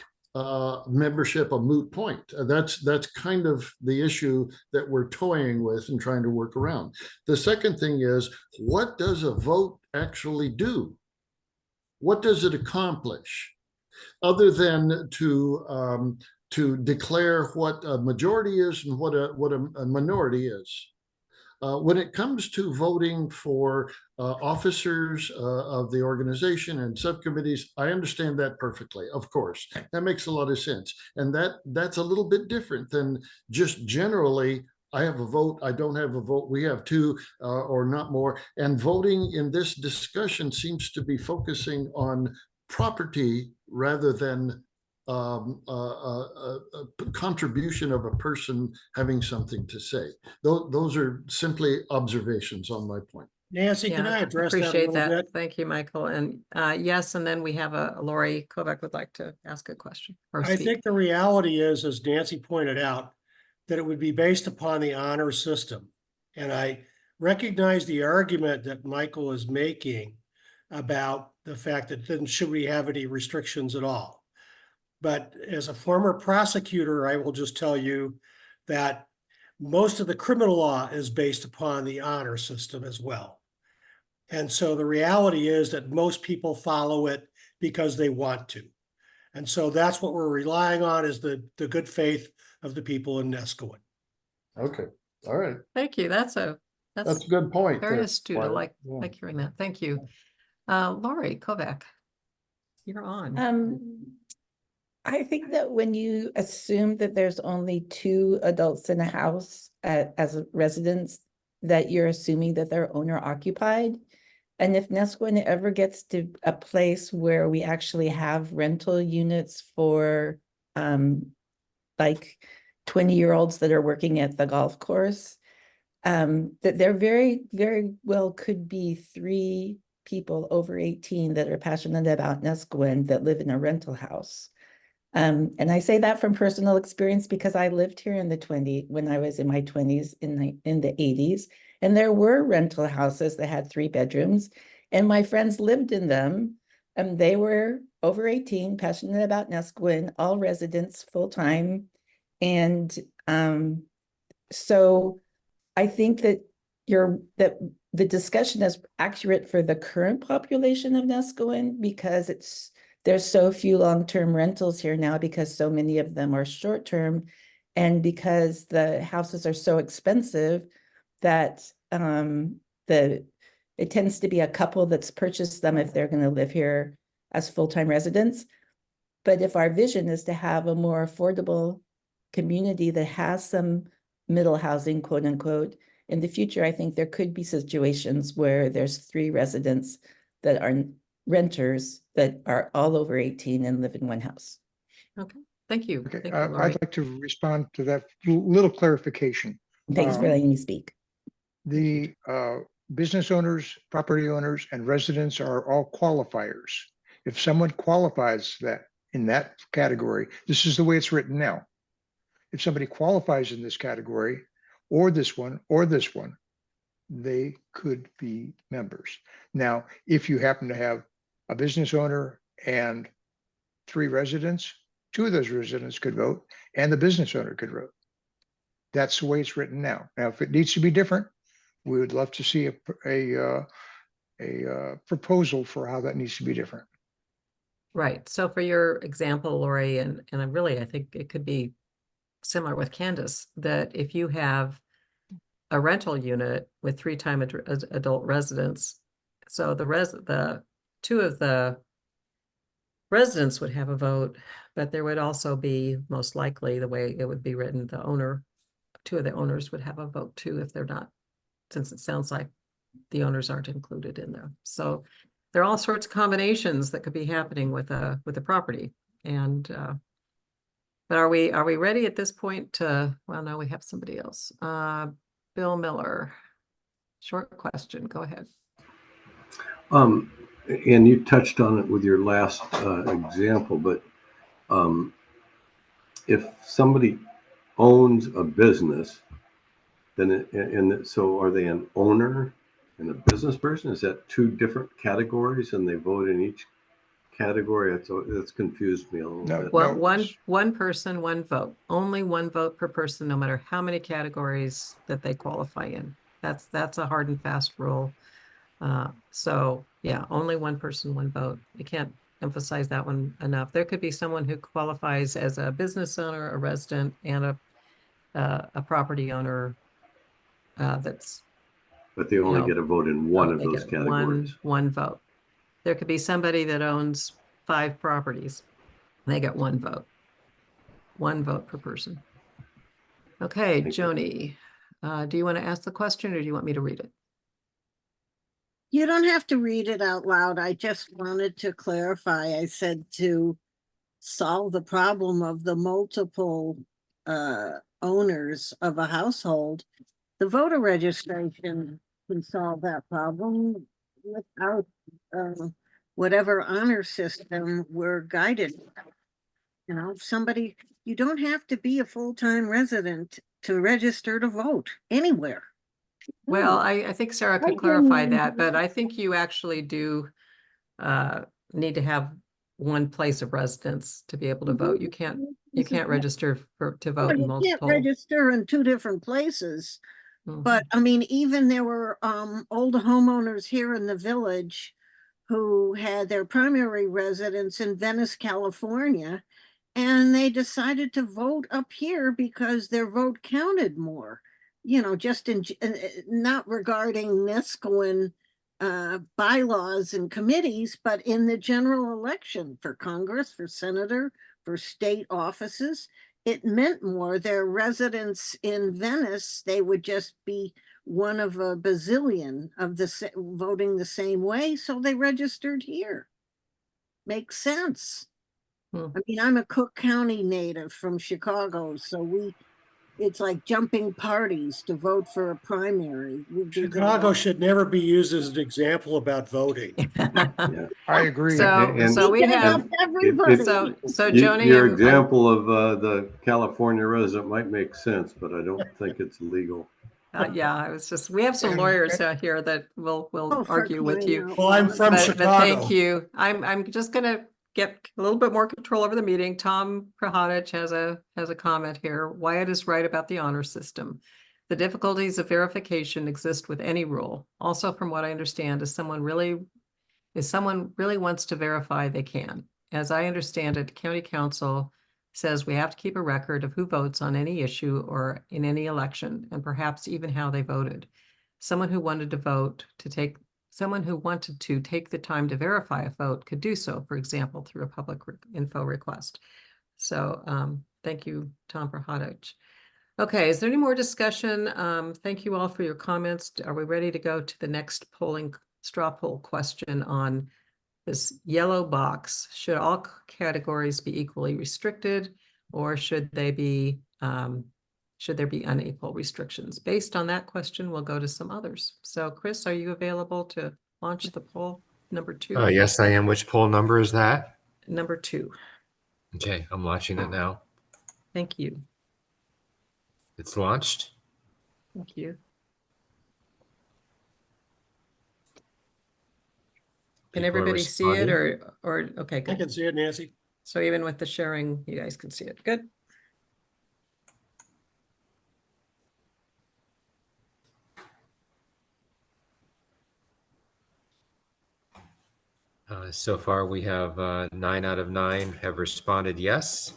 membership a moot point? That's kind of the issue that we're toying with and trying to work around. The second thing is, what does a vote actually do? What does it accomplish? Other than to declare what a majority is and what a minority is. When it comes to voting for officers of the organization and subcommittees, I understand that perfectly, of course. That makes a lot of sense. And that's a little bit different than just generally, I have a vote, I don't have a vote, we have 2 or not more. And voting in this discussion seems to be focusing on property rather than a contribution of a person having something to say. Those are simply observations on my point. Nancy, can I address that a appreciate little bit? Thank you, Michael. And yes, and then we have Lori Kovac would like to ask a question. I think the reality is, as Nancy pointed out, that it would be based upon the honor system. And I recognize the argument that Michael is making about the fact that then should we have any restrictions at all? But as a former prosecutor, I will just tell you that most of the criminal law is based upon the honor system as well. And so the reality is that most people follow it because they want to. And so that's what we're relying on, is the good faith of the people in Nescoin. Okay, all right. Thank you. That's a good point. Very there, astute. I Wyatt. like hearing that. Thank you. Lori Kovac, you're on. I think that when you assume that there's only 2 adults in a house as residents, that you're assuming that they're owner occupied. And if Nescoin ever gets to a place where we actually have rental units for like 20-year-olds that are working at the golf course, that there very, very well could be 3 people over 18 that are passionate about Nescoin that live in a rental house. And I say that from personal experience because I lived here when I was in my 20s in the 80s, and there were rental houses that had 3 bedrooms, and my friends lived in them, and they were over 18, passionate about Neskowin, all residents full-time. And so I think that the discussion is accurate for the current population of Neskowin because there's so few long-term rentals here now because so many of them are short-term, and because the houses are so expensive that it tends to be a couple that's purchased them if they're going to live here as full-time residents. But if our vision is to have a more affordable community that has some middle housing, quote unquote, in the future, I think there could be situations where there's 3 residents that are renters that are all over 18 and live in one house. Okay, thank you. Okay, Thank you, Lori. I'd like to respond to that little clarification. Thanks for letting me speak. The business owners, property owners, and residents are all qualifiers. If someone qualifies that in that category, this is the way it's written now. If somebody qualifies in this category, or this one, they could be members. Now, if you happen to have a business owner and 3 residents, 2 of those residents could vote, and the business owner could vote. That's the way it's written now. Now, if it needs to be different, we would love to see a proposal for how that needs to be different. Right. So for your example, Lori, and I think it could be similar with Candace, that if you have a rental unit with 3-time adult residents, so the 2 of the residents would have a vote, but there would also be, most likely, the way it would be written, 2 of the owners would have a vote too if they're not, since it sounds like the owners aren't included in there. So there are all sorts of combinations that could be happening with a property. And but are we ready at this point to, well, no, we have somebody else. Bill Miller, short question, go ahead. And you touched on it with your last example, but if somebody owns a business, then so are they an owner and a business person? Is that 2 different categories, and they vote in each category? That's confused me a little bit. Well, one person, 1 vote. Only 1 vote per person, no matter how many categories that they qualify in. That's a hard and fast rule. So yeah, only 1 person, 1 vote. I can't emphasize that one enough. There could be someone who qualifies as a business owner, a resident, and a property owner. But they only get a vote in one of those categories. One vote. There could be somebody that owns 5 properties. They get 1 vote. 1 vote per person. Okay, Joni, do you want to ask the question or do you want me to read it? You don't have to read it out loud. I just wanted to clarify. I said to solve the problem of the multiple owners of a household, the voter registration can solve that problem without whatever honor system we're guided. You know, you don't have to be a full-time resident to register to vote anywhere. Well, I think Sarah could clarify that, but I think you actually do need to have 1 place of residence to be able to vote. You can't register to vote in multiple. You can't register in 2 different places. But I mean, even there were old homeowners here in the village who had their primary residence in Venice, California, and they decided to vote up here because their vote counted more. You know, just not regarding Neskowin bylaws and committees, but in the general election for Congress, for senator, for state offices, it meant more. Their residence in Venice, they would just be one of a bazillion of voting the same way, so they registered here. Makes sense. I mean, I'm a Cook County native from Chicago, so we it's like jumping parties to vote for a primary. Chicago should never be used as an example about voting. Yeah. I agree. So we have, everybody. so Joni Your and example of the California resident might make sense, but I don't think it's legal. yeah, I was just, we have some lawyers out here that will Oh, for argue with crying you. out Well, I'm loud. from But Chicago. thank you. I'm just gonna get a little bit more control over the meeting. Tom Prahodich has a comment here. Wyatt is right about the honor system. The difficulties of verification exist with any rule. Also, from what I understand, if someone really wants to verify, they can. As I understand it, county council says we have to keep a record of who votes on any issue or in any election, and perhaps even how they voted. Someone who wanted to take the time to verify a vote could do so, for example, through a public info request. So thank you, Tom Prahodich. Okay, is there any more discussion? Thank you all for your comments. Are we ready to go to the next straw poll question on this yellow box? Should all categories be equally restricted, or should there be unequal restrictions? Based on that question, we'll go to some others. So Chris, are you available to launch the poll number 2? Yes, I am. Which poll number is that? Number 2. Okay, I'm launching it now. Thank you. It's launched. Thank you. Can People are everybody see it responding. or okay, I good. can see it, Nancy. So even with the sharing, you guys can see it. Good. So far, we have 9 out of 9 have responded yes,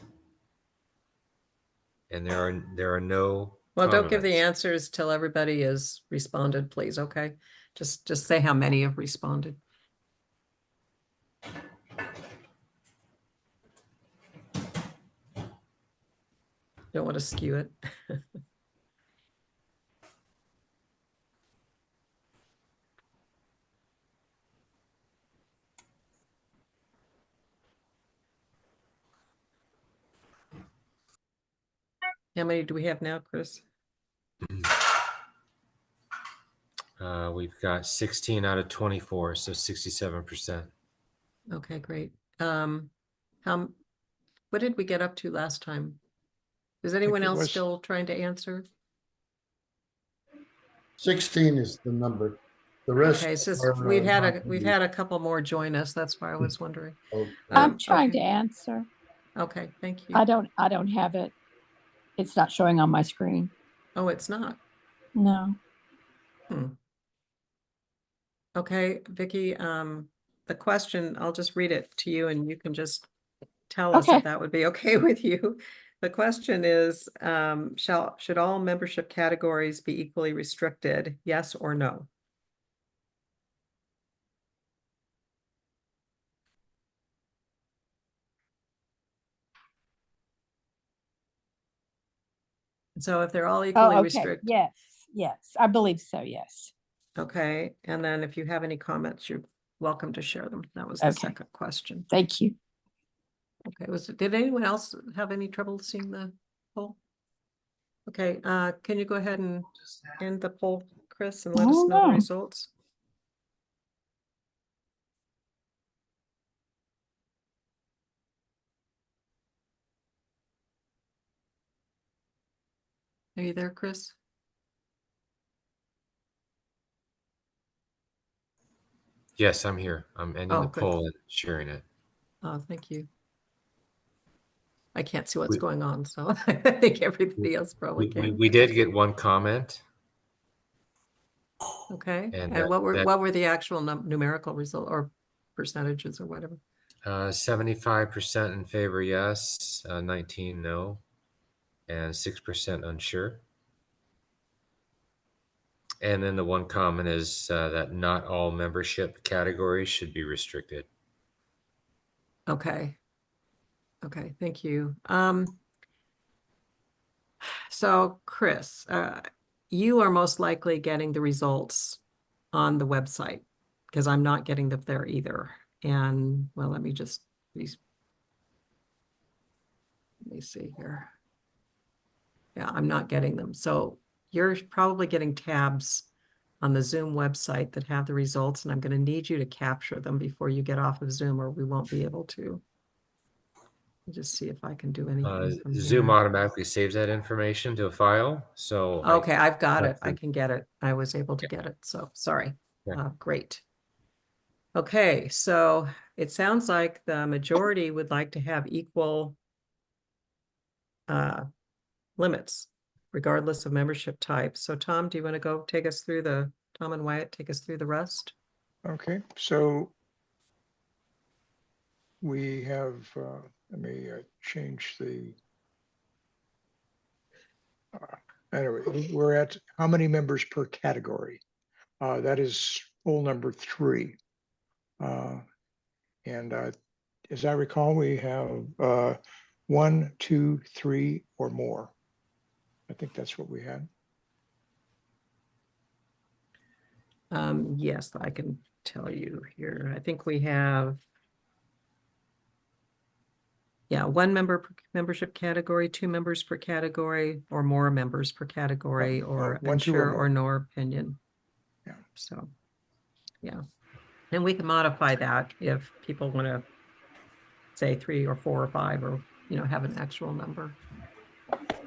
and there are no. Well, don't give the comments. answers till everybody has responded, please. Okay, just say how many have responded. Don't want to skew it. How many do we have now, Chris? We've got 16 out of 24, so 67%. Okay, great. What did we get up to last time? Is anyone else still trying to answer? 16 is the number. The rest. Okay, it's just are, we've not had a couple more join us. That's why I was wondering. Okay. I'm trying okay. to answer. Okay, thank you. I don't have it. It's not showing on my screen. Oh, it's not. No. Okay, Vicky, the question, I'll just read it to you and you can just tell us Okay. if that would be okay with you. The question is, should all membership categories be equally restricted? Yes or no? So if they're all equally Oh, okay. restricted. Yes. Yes. I believe so. Yes. Okay, and then if you have any comments, you're welcome to share them. That was the Okay. second question. Thank you. Okay, did anyone else have any trouble seeing the poll? Okay, can you go ahead and end the poll, Chris, and let us know the results? Are you there, Chris? Yes, I'm here. I'm ending the good. poll and sharing it. Oh, thank you. I can't see what's going on, so I think everybody else probably can. We did get one comment. Okay, and that- what were the actual numerical result or percentages or whatever? 75% in favor, yes, 19 no, and 6% unsure. And then the one comment is that not all membership categories should be restricted. Okay. Okay, thank you. So Chris, you are most likely getting the results on the website because I'm not getting them there either. And well, let me see here. Yeah, I'm not getting them. So you're probably getting tabs on the Zoom website that have the results, and I'm going to need you to capture them before you get off of Zoom, or we won't be able to. Just see if I can do anything from Zoom here. automatically saves that information to a file. So Okay, I've got it. I can- can get it. I was able to get it. So sorry. Yeah. Great. Okay, so it sounds like the majority would like to have equal limits, regardless of membership type. So Tom, do you want to go take us through Tom and Wyatt, take us through the rest? Okay, so we have, let me change the, anyway, we're at how many members per category? That is poll number 3. And as I recall, we have 1, 2, 3, or more. I think that's what we had. Yes, I can tell you here. I think we have, yeah, 1 member per membership category, 2 members per category, or more members per category, or 1, 2, or unsure more. or no opinion. Yeah. So, yeah. And we can modify that if people want to say 3 or 4 or 5, or, have an actual number.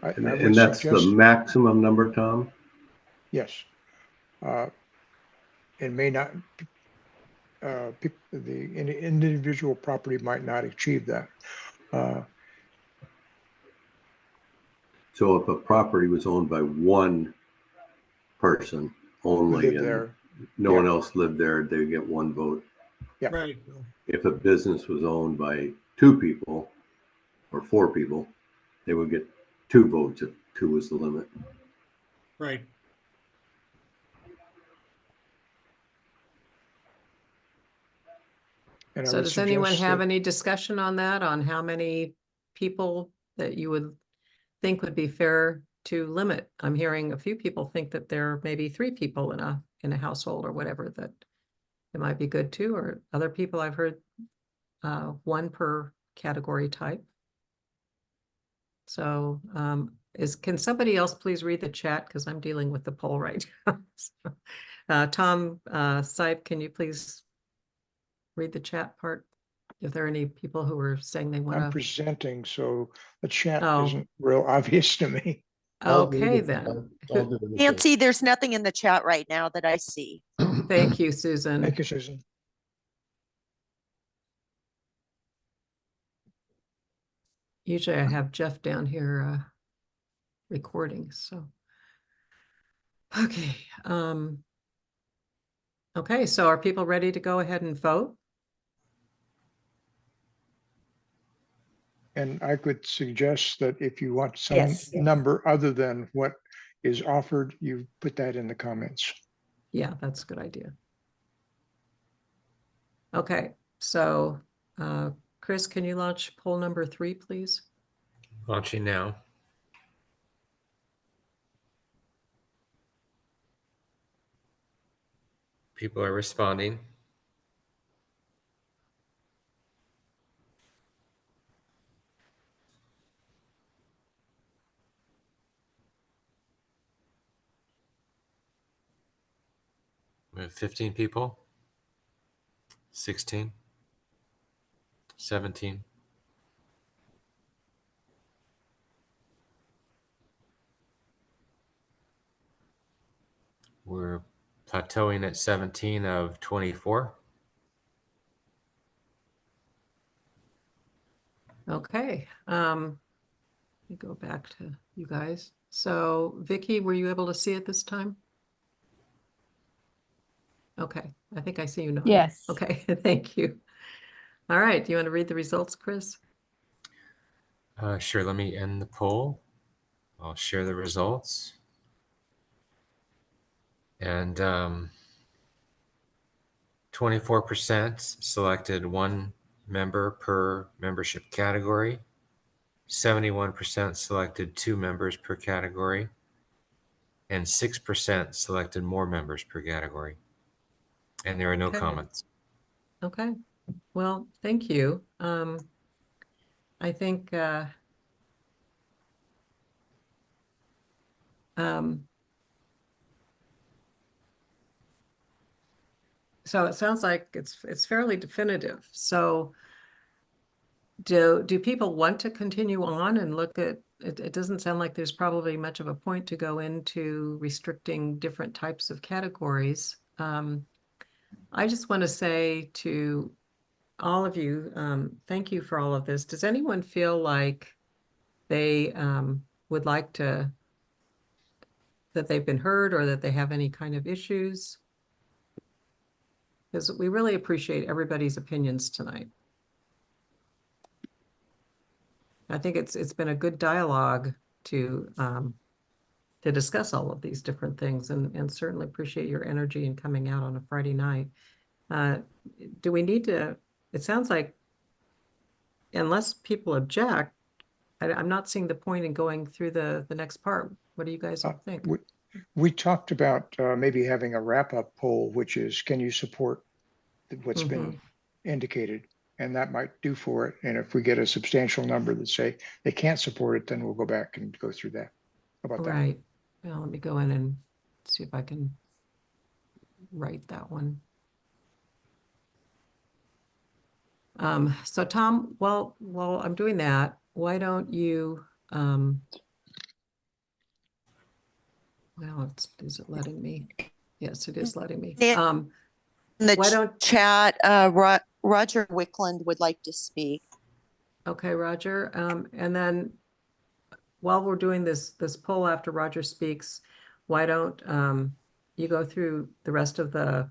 And that's the maximum number, Tom? Yes. It may not, the individual property might not achieve that. So if a property was owned by one person only and no one else lived there, they get 1 vote. Yeah. Right. If a business was owned by 2 people or 4 people, they would get 2 votes if 2 was the limit. Right. So does anyone have any discussion on that, on how many people that you would think would be fair to limit? I'm hearing a few people think that there may be 3 people in a household or whatever, that it might be good too, or other people I've heard 1 per category type. So can somebody else please read the chat, because I'm dealing with the poll right now. Tom Sipe, can you please read the chat part? If there are any people who are saying they want to. I'm presenting, so the chat Oh. isn't real obvious to me. Okay, then. Nancy, there's nothing in the chat right now that I see. Thank you, Susan. Thank you, Susan. Usually I have Jeff down here recording, so. Okay. Okay, so are people ready to go ahead and vote? And I could suggest that if you want some number other than what is offered, you put that in the comments. Yeah, that's a good idea. Okay, so Chris, can you launch poll number 3, please? Launching now. People are responding. We have 15 people, 16, 17. We're plateauing at 17 of 24. Okay, let me go back to you guys. So Vicky, were you able to see it this time? Okay, I think I see you now. Yes. Okay, thank you. All right, do you want to read the results, Chris? Sure, let me end the poll. I'll share the results. And 24% selected 1 member per membership category. 71% selected 2 members per category. And 6% selected more members per category. And there are no comments. Okay, well, thank you. I think So it sounds like it's fairly definitive. So do people want to continue on and look at it? It doesn't sound like there's probably much of a point to go into restricting different types of categories. I just want to say to all of you, thank you for all of this. Does anyone feel like they would like that they've been heard or that they have any kind of issues? Because we really appreciate everybody's opinions tonight. I think it's been a good dialogue to discuss all of these different things, and certainly appreciate your energy in coming out on a Friday night. Do we need to, it sounds like, unless people object, I'm not seeing the point in going through the next part. What do you guys all think? We talked about maybe having a wrap-up poll, which is, can you support what's been indicated? And that might do for it. And if we get a substantial number that say they can't support it, then we'll go back and go through that. How about that? Right. Well, let me go in and see if I can write that one. So Tom, while I'm doing that, why don't you, well, is it letting me? Yes, it is letting me. In the chat, Roger Wickland would like to speak. Okay, Roger. And then while we're doing this poll after Roger speaks, why don't you go through the rest of the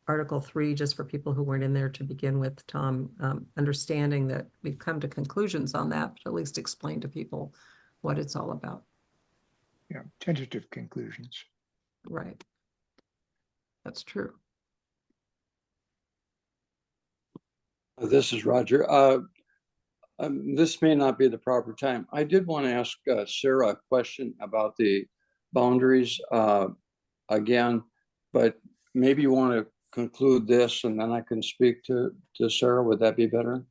Article 3 just for people who weren't in there to begin with, Tom, understanding that we've come to conclusions on that, but at least explain to people what it's all about. Yeah, tentative conclusions. Right. That's true. This is Roger. This may not be the proper time. I did want to ask Sarah a question about the boundaries again, but maybe you want to conclude this and then I can speak to Sarah. Would that be better?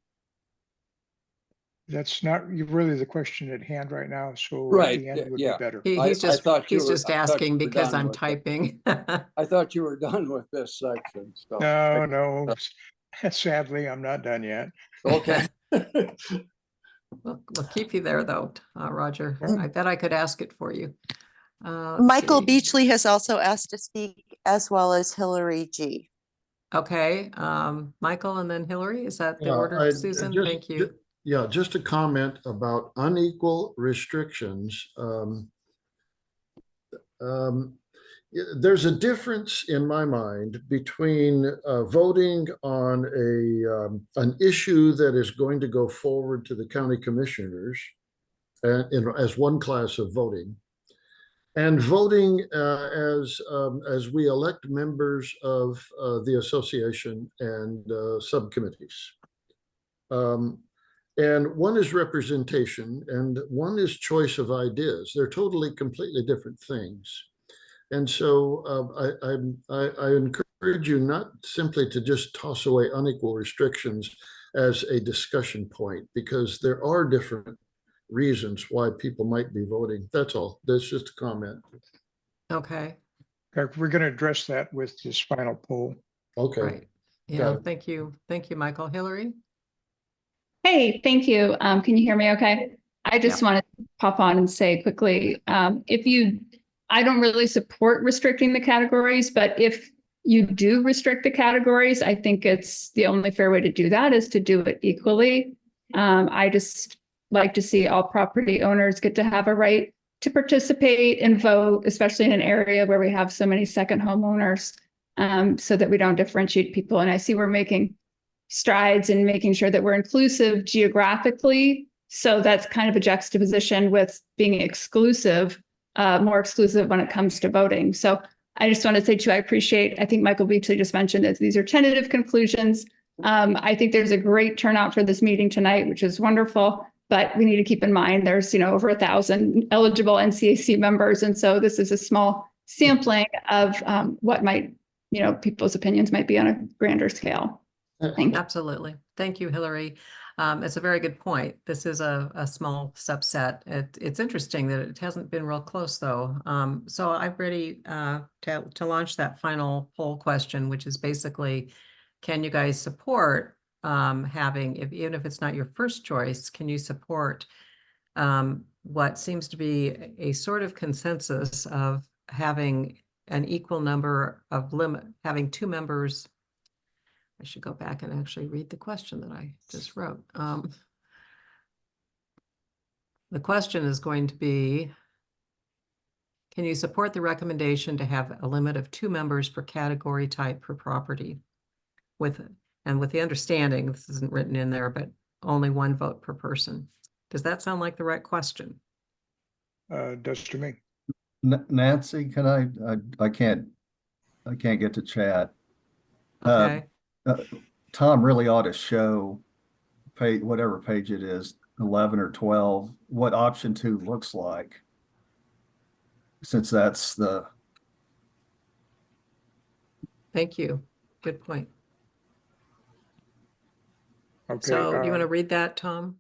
That's not really the question at hand right now. So right. at the end would be better. He's just asking because I'm typing. I thought you were done with this section. So no. Sadly, I'm not done yet. Okay. We'll keep you there though, Roger. I bet I could ask it for you. Michael Beachley has also asked to speak, as well as Hillary G. Okay, Michael and then Hillary, is that the order? Susan, thank you. Yeah, just a comment about unequal restrictions. There's a difference in my mind between voting on an issue that is going to go forward to the county commissioners as one class of voting, and voting as we elect members of the association and subcommittees. And one is representation and one is choice of ideas. They're totally, completely different things. And so I encourage you not simply to just toss away unequal restrictions as a discussion point, because there are different reasons why people might be voting. That's all. That's just a comment. Okay. We're going to address that with this final poll. Okay. Right. Yeah, thank you. Thank you, Michael. Hillary? Hey, thank you. Can you hear me okay? I just want to pop on and say quickly, I don't really support restricting the categories, but if you do restrict the categories, I think it's the only fair way to do that is to do it equally. I just like to see all property owners get to have a right to participate and vote, especially in an area where we have so many second homeowners, so that we don't differentiate people. And I see we're making strides in making sure that we're inclusive geographically. So that's kind of a juxtaposition with being exclusive, more exclusive when it comes to voting. So I just want to say too, I think Michael Beachley just mentioned that these are tentative conclusions. I think there's a great turnout for this meeting tonight, which is wonderful, but we need to keep in mind there's, over 1,000 eligible NCAC members. And so this is a small sampling of what might, people's opinions might be on a grander scale. Absolutely. Thank you, Hillary. It's a very good point. This is a small subset. It's interesting that it hasn't been real close though. So I'm ready to launch that final poll question, which is basically, can you guys support having, even if it's not your first choice, can you support what seems to be a sort of consensus of having an equal number of having 2 members. I should go back and actually read the question that I just wrote. The question is going to be, can you support the recommendation to have a limit of 2 members per category type per property? With the understanding, this isn't written in there, but only 1 vote per person. Does that sound like the right question? Does to me. Nancy, can I can't get to chat. Okay. Tom really ought to show whatever page it is, 11 or 12, what option 2 looks like. Since that's the. Thank you. Good point. Okay. So you want to read that, Tom?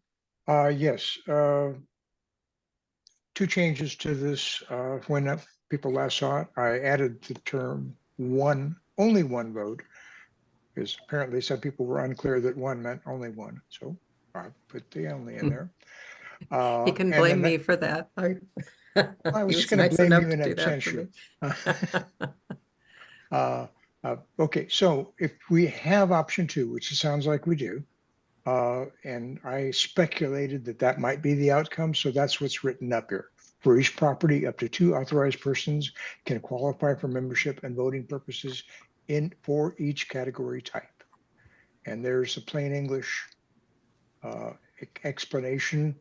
Yes. 2 changes to this. When people last saw it, I added the term only one vote, because apparently some people were unclear that 1 meant only 1. So I put the only in there. He can blame me for that. I was going to blame you in absentia. Okay, so if we have option 2, which it sounds like we do, and I speculated that might be the outcome, so that's what's written up here. For each property, up to 2 authorized persons can qualify for membership and voting purposes for each category type. And there's a plain English explanation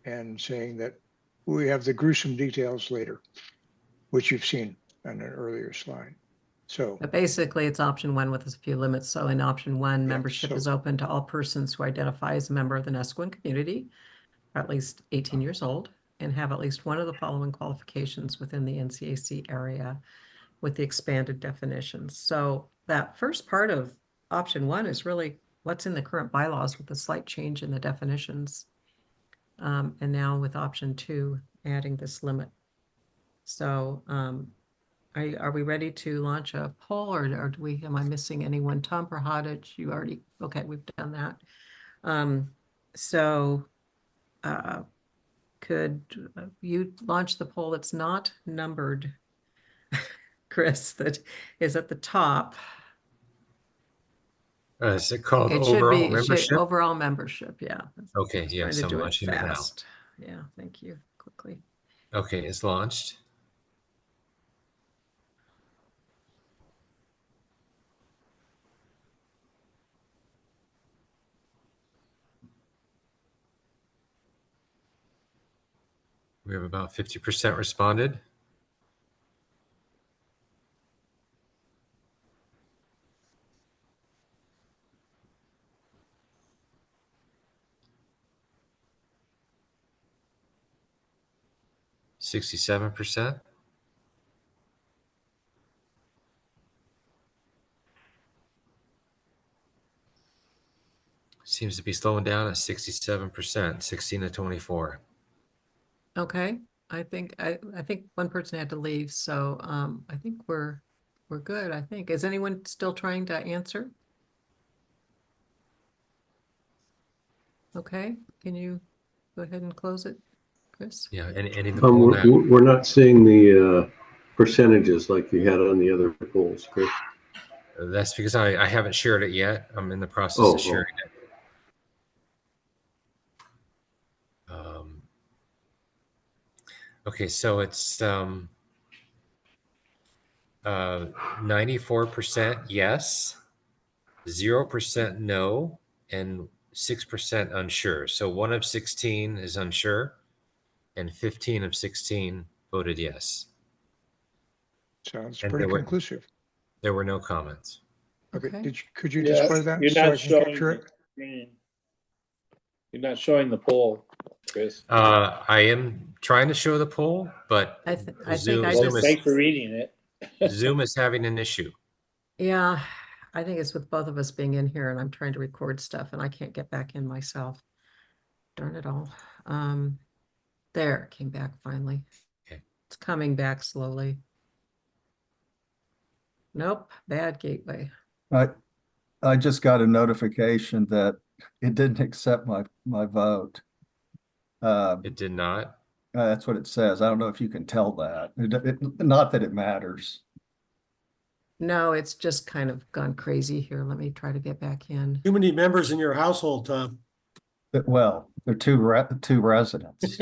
and saying that we have the gruesome details later, which you've seen on an earlier slide. So but basically it's option 1 with a few limits. So in option 1, membership is open to all persons who identify as a member of the Nesquin community, at least 18 years old, and have at least one of the following qualifications within the NCAC area with the expanded definitions. So that first part of option 1 is really what's in the current bylaws with a slight change in the definitions. And now with option 2, adding this limit. So are we ready to launch a poll, or am I missing anyone? Tom Perhodich, you already, okay, we've done that. Could you launch the poll that's not numbered, Chris, that is at the top? Is it called It overall should be membership? Overall membership, yeah. Okay, Just yes, trying to I'm do it launching it now. fast. Yeah, thank you. Quickly. Okay, it's launched. We have about 50% responded. %. Seems to be slowing down at 67%, 16 to 24. Okay, I think 1 person had to leave, so I think we're good. I think. Is anyone still trying to answer? Okay, can you go ahead and close it, Chris? Yeah, any the poll now. We're not seeing the percentages like you had on the other polls, Chris. That's because I haven't shared it yet. I'm in the process of sharing it. Okay, so it's 94% yes, 0% no, and 6% unsure. So 1 of 16 is unsure, and 15 of 16 voted yes. Sounds pretty conclusive. There were no comments. Okay. Could you display that You're so not I can showing capture the it? screen. You're not showing the poll, Chris. I am trying to show the poll, but I think Thanks for reading it. Zoom is having an issue. Yeah, I think it's with both of us being in here and I'm trying to record stuff and I can't get back in myself. Darn it all. There, it came back finally. Okay. It's coming back slowly. Nope, bad gateway. I just got a notification that it didn't accept my vote. It did not. That's what it says. I don't know if you can tell that. Not that it matters. No, it's just kind of gone crazy here. Let me try to get back in. Too many members in your household, Tom. Well, there are two residents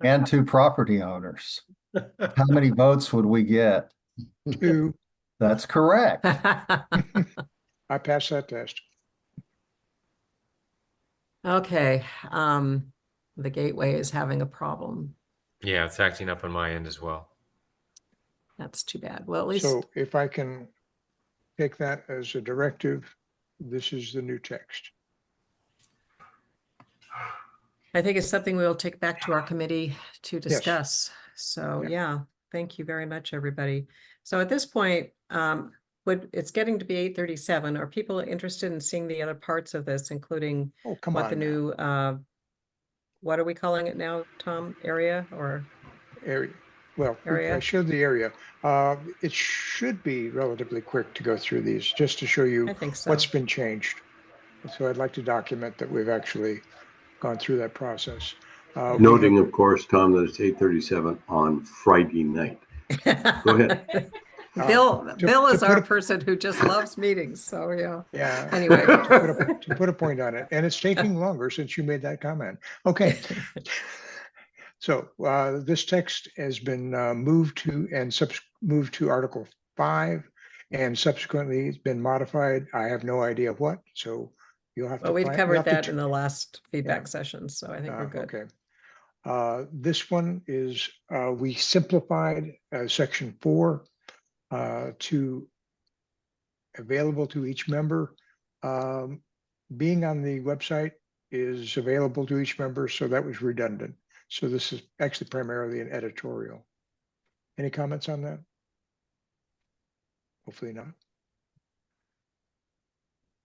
and 2 property owners. How many votes would we get? 2. That's correct. I passed that test. Okay, the gateway is having a problem. Yeah, it's acting up on my end as well. That's too bad. Well, at least. So if I can take that as a directive, this is the new text. I think it's something we'll take back to our committee to discuss. So yeah, thank you very much, everybody. So at this point, it's getting to be 8:37. Are people interested in seeing the other parts of this, including what the new, what are we calling it now, Tom? Area or? Area. Well, area? I showed the area. It should be relatively quick to go through these, just to show you what's been changed. So I'd like to document that we've actually gone through that process. Noting, of course, Tom, that it's 8:37 on Friday night. Go ahead. Bill is our person who just loves meetings. So yeah. Yeah. Anyway, to put a point on it, and it's taking longer since you made that comment. Okay. So this text has been moved to Article 5, and subsequently it's been modified. I have no idea what, so you'll have to. Well, we've covered that in the last feedback session, so I think we're good. Okay. This one is we simplified Section 4 to available to each member. Being on the website is available to each member, so that was redundant. So this is actually primarily an editorial. Any comments on that? Hopefully not.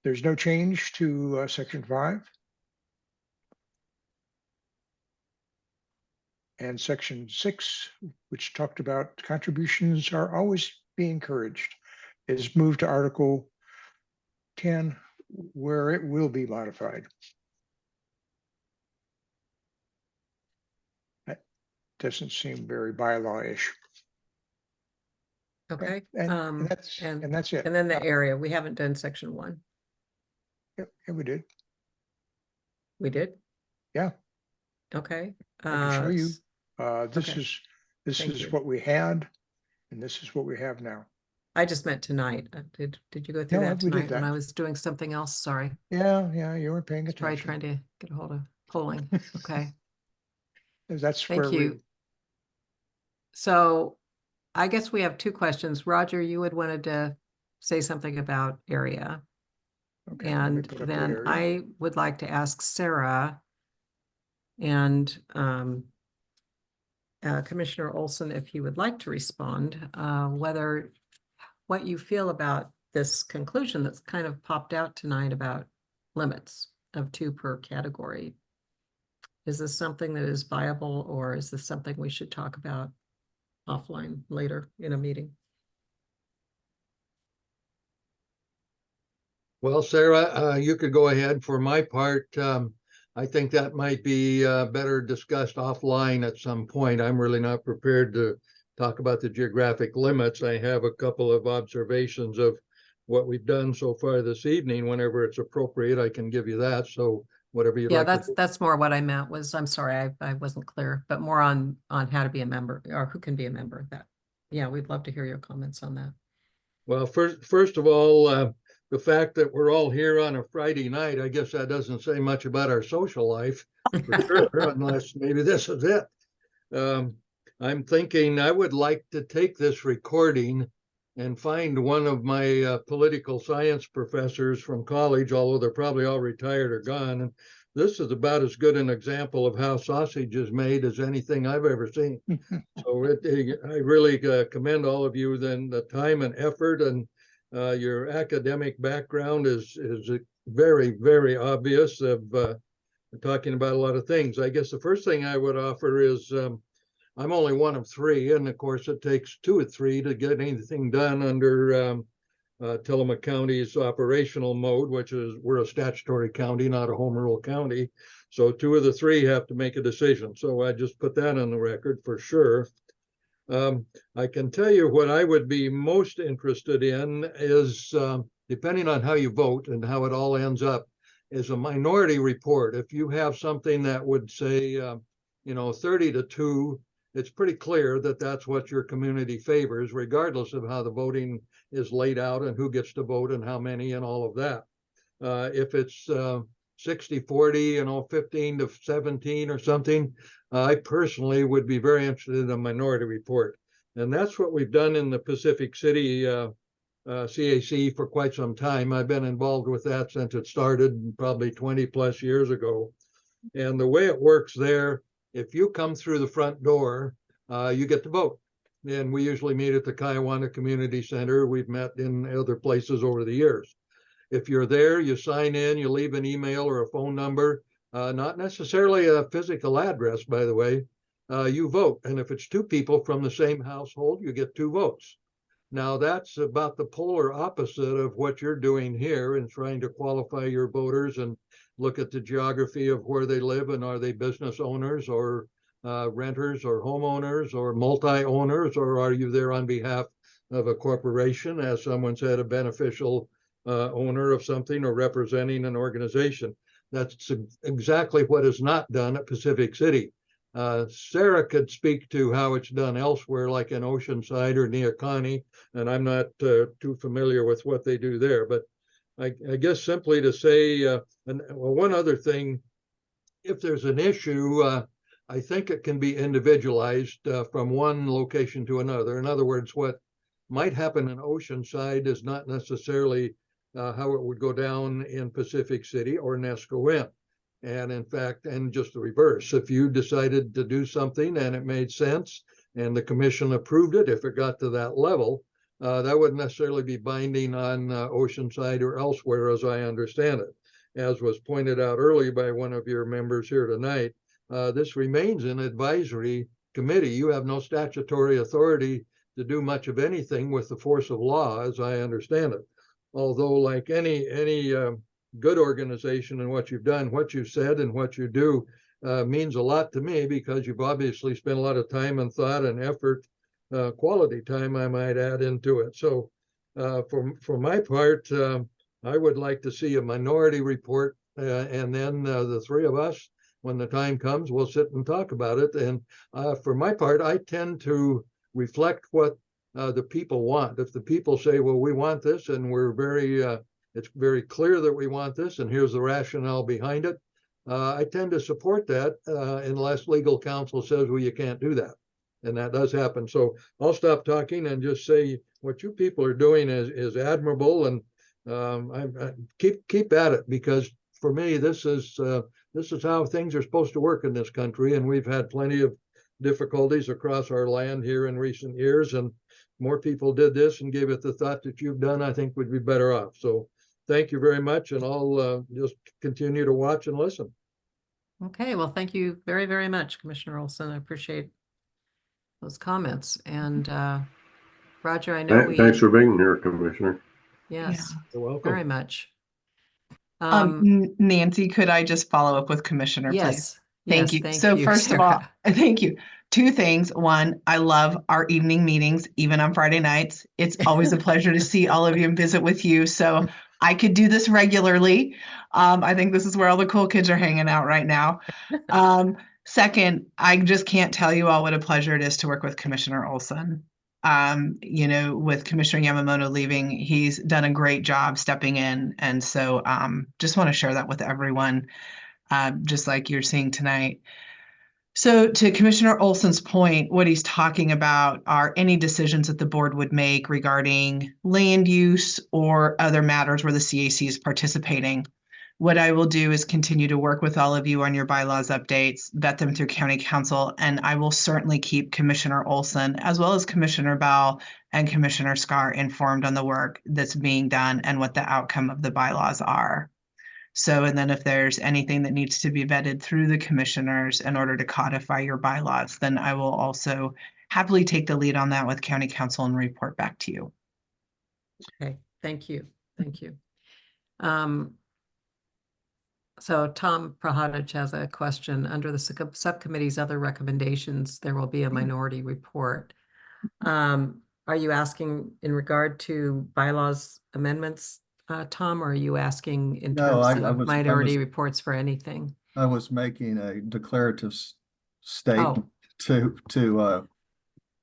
There's no change to Section 5. And Section 6, which talked about contributions are always be encouraged, is moved to Article 10, where it will be modified. That doesn't seem very bylaw-ish. Okay. And that's it. And then the area, we haven't done Section 1. Yeah, we did. We did? Yeah. Okay. I can show you. okay. This is what we had, and this is what we have now. I just meant tonight. Did you go through that tonight when I was doing something else? Sorry. Yeah, you weren't paying attention. Probably trying to get a hold of polling. Okay. That's Thank where you. So I guess we have 2 questions. Roger, you had wanted to say something about area. Okay, and then I would like to ask Sarah and Commissioner Olson, if you would like to respond, what you feel about this conclusion that's kind of popped out tonight about limits of 2 per category. Is this something that is viable, or is this something we should talk about offline later in a meeting? Well, Sarah, you could go ahead. For my part, I think that might be better discussed offline at some point. I'm really not prepared to talk about the geographic limits. I have a couple of observations of what we've done so far this evening. Whenever it's appropriate, I can give you that. So whatever you'd like to do. That's more what I meant was, I'm sorry, I wasn't clear, but more on how to be a member or who can be a member of that. Yeah, we'd love to hear your comments on that. Well, first of all, the fact that we're all here on a Friday night, I guess that doesn't say much about our social life, for sure, unless maybe this is it. I'm thinking I would like to take this recording and find one of my political science professors from college, although they're probably all retired or gone. And this is about as good an example of how sausage is made as anything I've ever seen. So I really commend all of you then the time and effort and Your academic background is very, very obvious of talking about a lot of things. I guess the first thing I would offer is I'm only one of three, and of course it takes two or three to get anything done under Tillamook County's operational mode, which is we're a statutory county, not a home rule county. So two of the three have to make a decision. So I just put that on the record for sure. I can tell you what I would be most interested in is, depending on how you vote and how it all ends up, is a minority report. If you have something that would say, 30-2, it's pretty clear that that's what your community favors, regardless of how the voting is laid out and who gets to vote and how many and all of that. If it's 60-40, 15-17 or something, I personally would be very interested in a minority report. And that's what we've done in the Pacific City CAC for quite some time. I've been involved with that since it started probably 20 plus years ago. And the way it works there, if you come through the front door, you get to vote. And we usually meet at the Kaiwana Community Center. We've met in other places over the years. If you're there, you sign in, you leave an email or a phone number, not necessarily a physical address, by the way, you vote. And if it's two people from the same household, you get 2 votes. Now that's about the polar opposite of what you're doing here in trying to qualify your voters and look at the geography of where they live and are they business owners or renters or homeowners or multi-owners, or are you there on behalf of a corporation, as someone said, a beneficial owner of something or representing an organization? That's exactly what is not done at Pacific City. Sarah could speak to how it's done elsewhere, like in Oceanside or Neocani, and I'm not too familiar with what they do there. But I guess simply to say, one other thing, if there's an issue, I think it can be individualized from one location to another. In other words, what might happen in Oceanside is not necessarily how it would go down in Pacific City or Nescoin. And in fact, and just the reverse, if you decided to do something and it made sense and the commission approved it, if it got to that level, that wouldn't necessarily be binding on Oceanside or elsewhere, as I understand it. As was pointed out earlier by one of your members here tonight, this remains an advisory committee. You have no statutory authority to do much of anything with the force of law, as I understand it. Although, like any good organization and what you've done, what you've said and what you do means a lot to me, because you've obviously spent a lot of time and thought and effort, quality time, I might add, into it. So for my part, I would like to see a minority report, and then the three of us, when the time comes, we'll sit and talk about it. And for my part, I tend to reflect what the people want. If the people say, well, we want this, and we're it's very clear that we want this, and here's the rationale behind it, I tend to support that unless legal counsel says, well, you can't do that. And that does happen. So I'll stop talking and just say what you people are doing is admirable, and I keep at it, because for me, this is how things are supposed to work in this country. And we've had plenty of difficulties across our land here in recent years, and more people did this and gave it the thought that you've done, I think we'd be better off. So thank you very much, and I'll just continue to watch and listen. Okay, well, thank you very, very much, Commissioner Olson. I appreciate those comments. And Roger, I know Thanks for being here, Commissioner. Yes, you're welcome. Very much. Nancy, could I just follow up with Commissioner, please? Yes. Thank Yes, you. So first of all, thank you. 2 things. One, I love our evening meetings, even on Friday nights. It's always a pleasure to see all of you and visit with you. So I could do this regularly. I think this is where all the cool kids are hanging out right now. Second, I just can't tell you all what a pleasure it is to work with Commissioner Olson. With Commissioner Yamamoto leaving, he's done a great job stepping in. And so just want to share that with everyone, just like you're seeing tonight. So to Commissioner Olson's point, what he's talking about are any decisions that the board would make regarding land use or other matters where the CAC is participating. What I will do is continue to work with all of you on your bylaws updates, vet them through county council, and I will certainly keep Commissioner Olson as well as Commissioner Bell and Commissioner Scar informed on the work that's being done and what the outcome of the bylaws are. So, and then if there's anything that needs to be vetted through the commissioners in order to codify your bylaws, then I will also happily take the lead on that with county council and report back to you. Okay, thank you. Thank you. So Tom Prahodich has a question. Under the subcommittee's other recommendations, there will be a minority report. Are you asking in regard to bylaws amendments, Tom, or are you asking in No, terms I of was- minority reports for anything? I was making a declarative statement Oh.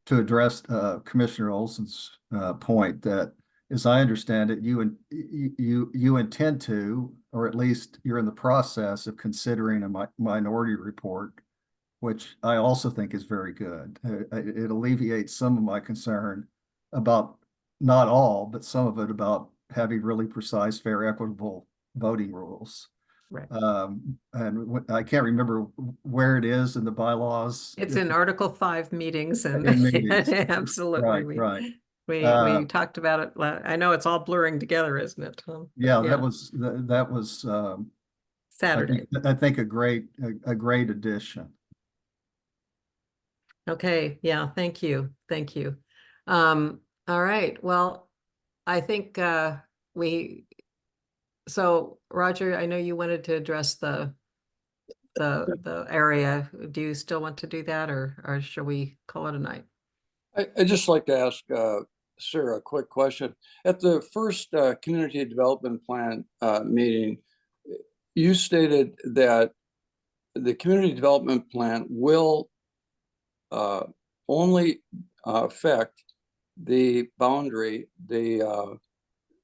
to address Commissioner Olson's point that, as I understand it, you intend to, or at least you're in the process of considering a minority report, which I also think is very good. It alleviates some of my concern about, not all, but some of it, about having really precise, fair, equitable voting rules. Right. And I can't remember where it is in the bylaws. It's in Article 5 meetings and In meetings. absolutely. Right. We talked about it. I know it's all blurring together, isn't it, Tom? Yeah, that was Saturday. I think a great addition. Okay, yeah, thank you. Thank you. All right, well, I think so Roger, I know you wanted to address the area. Do you still want to do that, or shall we call it a night? I'd just like to ask Sarah a quick question. At the first community development plan meeting, you stated that the community development plan will only affect the boundary, the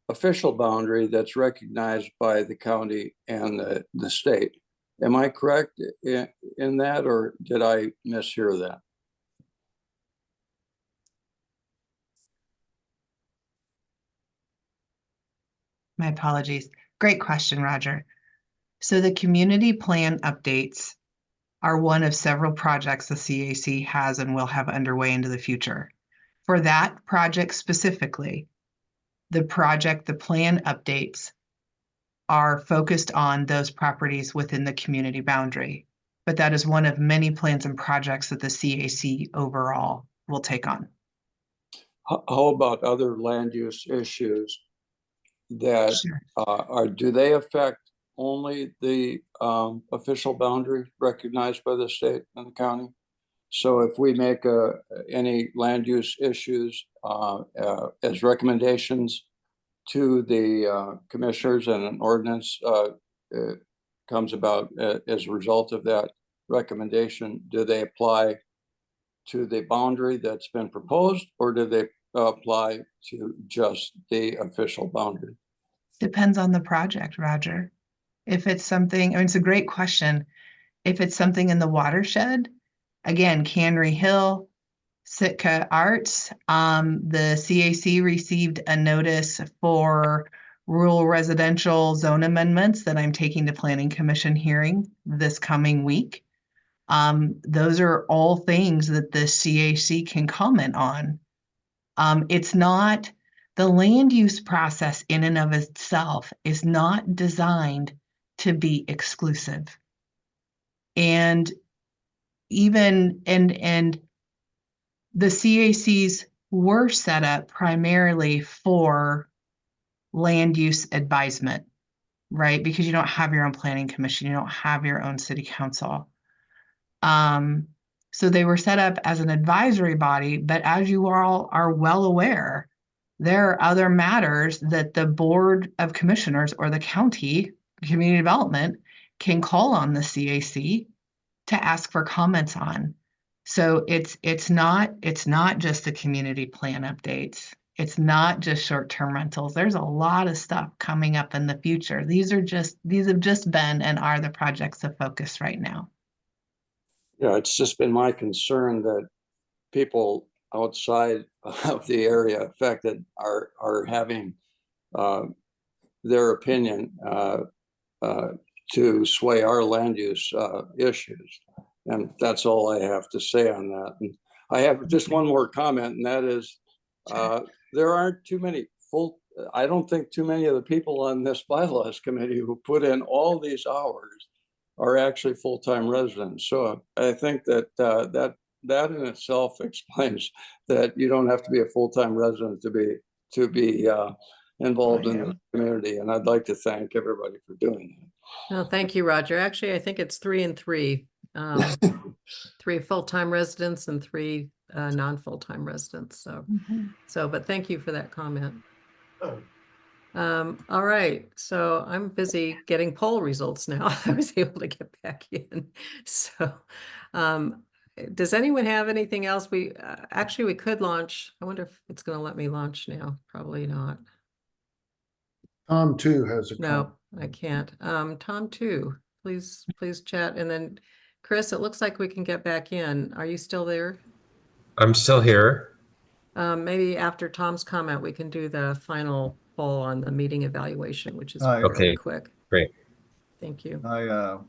official boundary that's recognized by the county and the state. Am I correct in that, or did I mishear that? My apologies. Great question, Roger. So the community plan updates are one of several projects the CAC has and will have underway into the future. For that project specifically, the plan updates are focused on those properties within the community boundary. But that is one of many plans and projects that the CAC overall will take on. How about other land use issues that do they affect only the official boundary recognized by the state and the county? So if we make any land use issues as recommendations to the commissioners, and an ordinance comes about as a result of that recommendation, do they apply to the boundary that's been proposed, or do they apply to just the official boundary? Depends on the project, Roger. If it's something, I mean, it's a great question. If it's something in the watershed, again, Cannery Hill, Sitka Arts, the CAC received a notice for rural residential zone amendments that I'm taking to Planning Commission hearing this coming week. Those are all things that the CAC can comment on. It's not, the land use process in and of itself is not designed to be exclusive. And even, and the CACs were set up primarily for land use advisement, right? Because you don't have your own planning commission, you don't have your own city council. So they were set up as an advisory body, but as you all are well aware, there are other matters that the Board of Commissioners or the county community development can call on the CAC to ask for comments on. So it's not just the community plan updates. It's not just short-term rentals. There's a lot of stuff coming up in the future. These have just been and are the projects of focus right now. Yeah, it's just been my concern that people outside of the area affected are having their opinion to sway our land use issues. And that's all I have to say on that. And I have just one more comment, and that is There aren't too many I don't think too many of the people on this bylaws committee who put in all these hours are actually full-time residents. So I think that that in itself explains that you don't have to be a full-time resident to be involved in the community. And I'd like to thank everybody for doing that. No, thank you, Roger. Actually, I think it's 3 and 3. 3 full-time residents and 3 non-full-time residents. So, but thank you for that comment. All right, so I'm busy getting poll results now. I was able to get back in. So, does anyone have anything else? Actually, we could launch. I wonder if it's going to let me launch now. Probably not. Tom too has a comment. No, I can't. Tom too, please chat. And then Chris, it looks like we can get back in. Are you still there? I'm still here. Maybe after Tom's comment, we can do the final poll on the meeting evaluation, which is Okay, fairly quick. Great. Thank you. I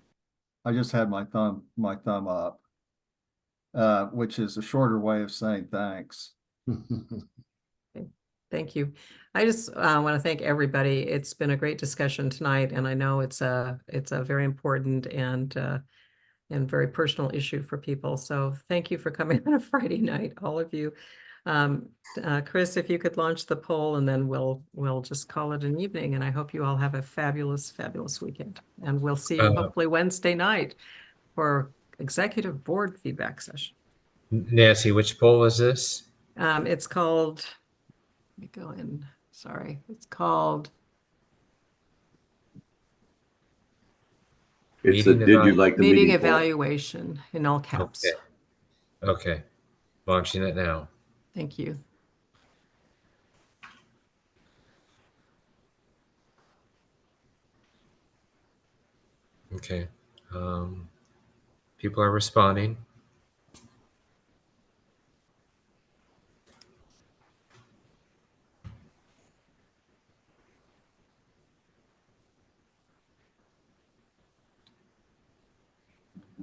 just had my thumb up, which is a shorter way of saying thanks. Thank you. I just want to thank everybody. It's been a great discussion tonight, and I know it's a very important and very personal issue for people. So thank you for coming on a Friday night, all of you. Chris, if you could launch the poll, and then we'll just call it an evening. And I hope you all have a fabulous weekend. And we'll see you hopefully Wednesday night for executive board feedback session. Nancy, which poll is this? It's called. Let me go in. Sorry, it's called. It's a, did you like the meeting meeting poll? evaluation in all caps. Okay. Launching it now. Thank you. Okay. People are responding.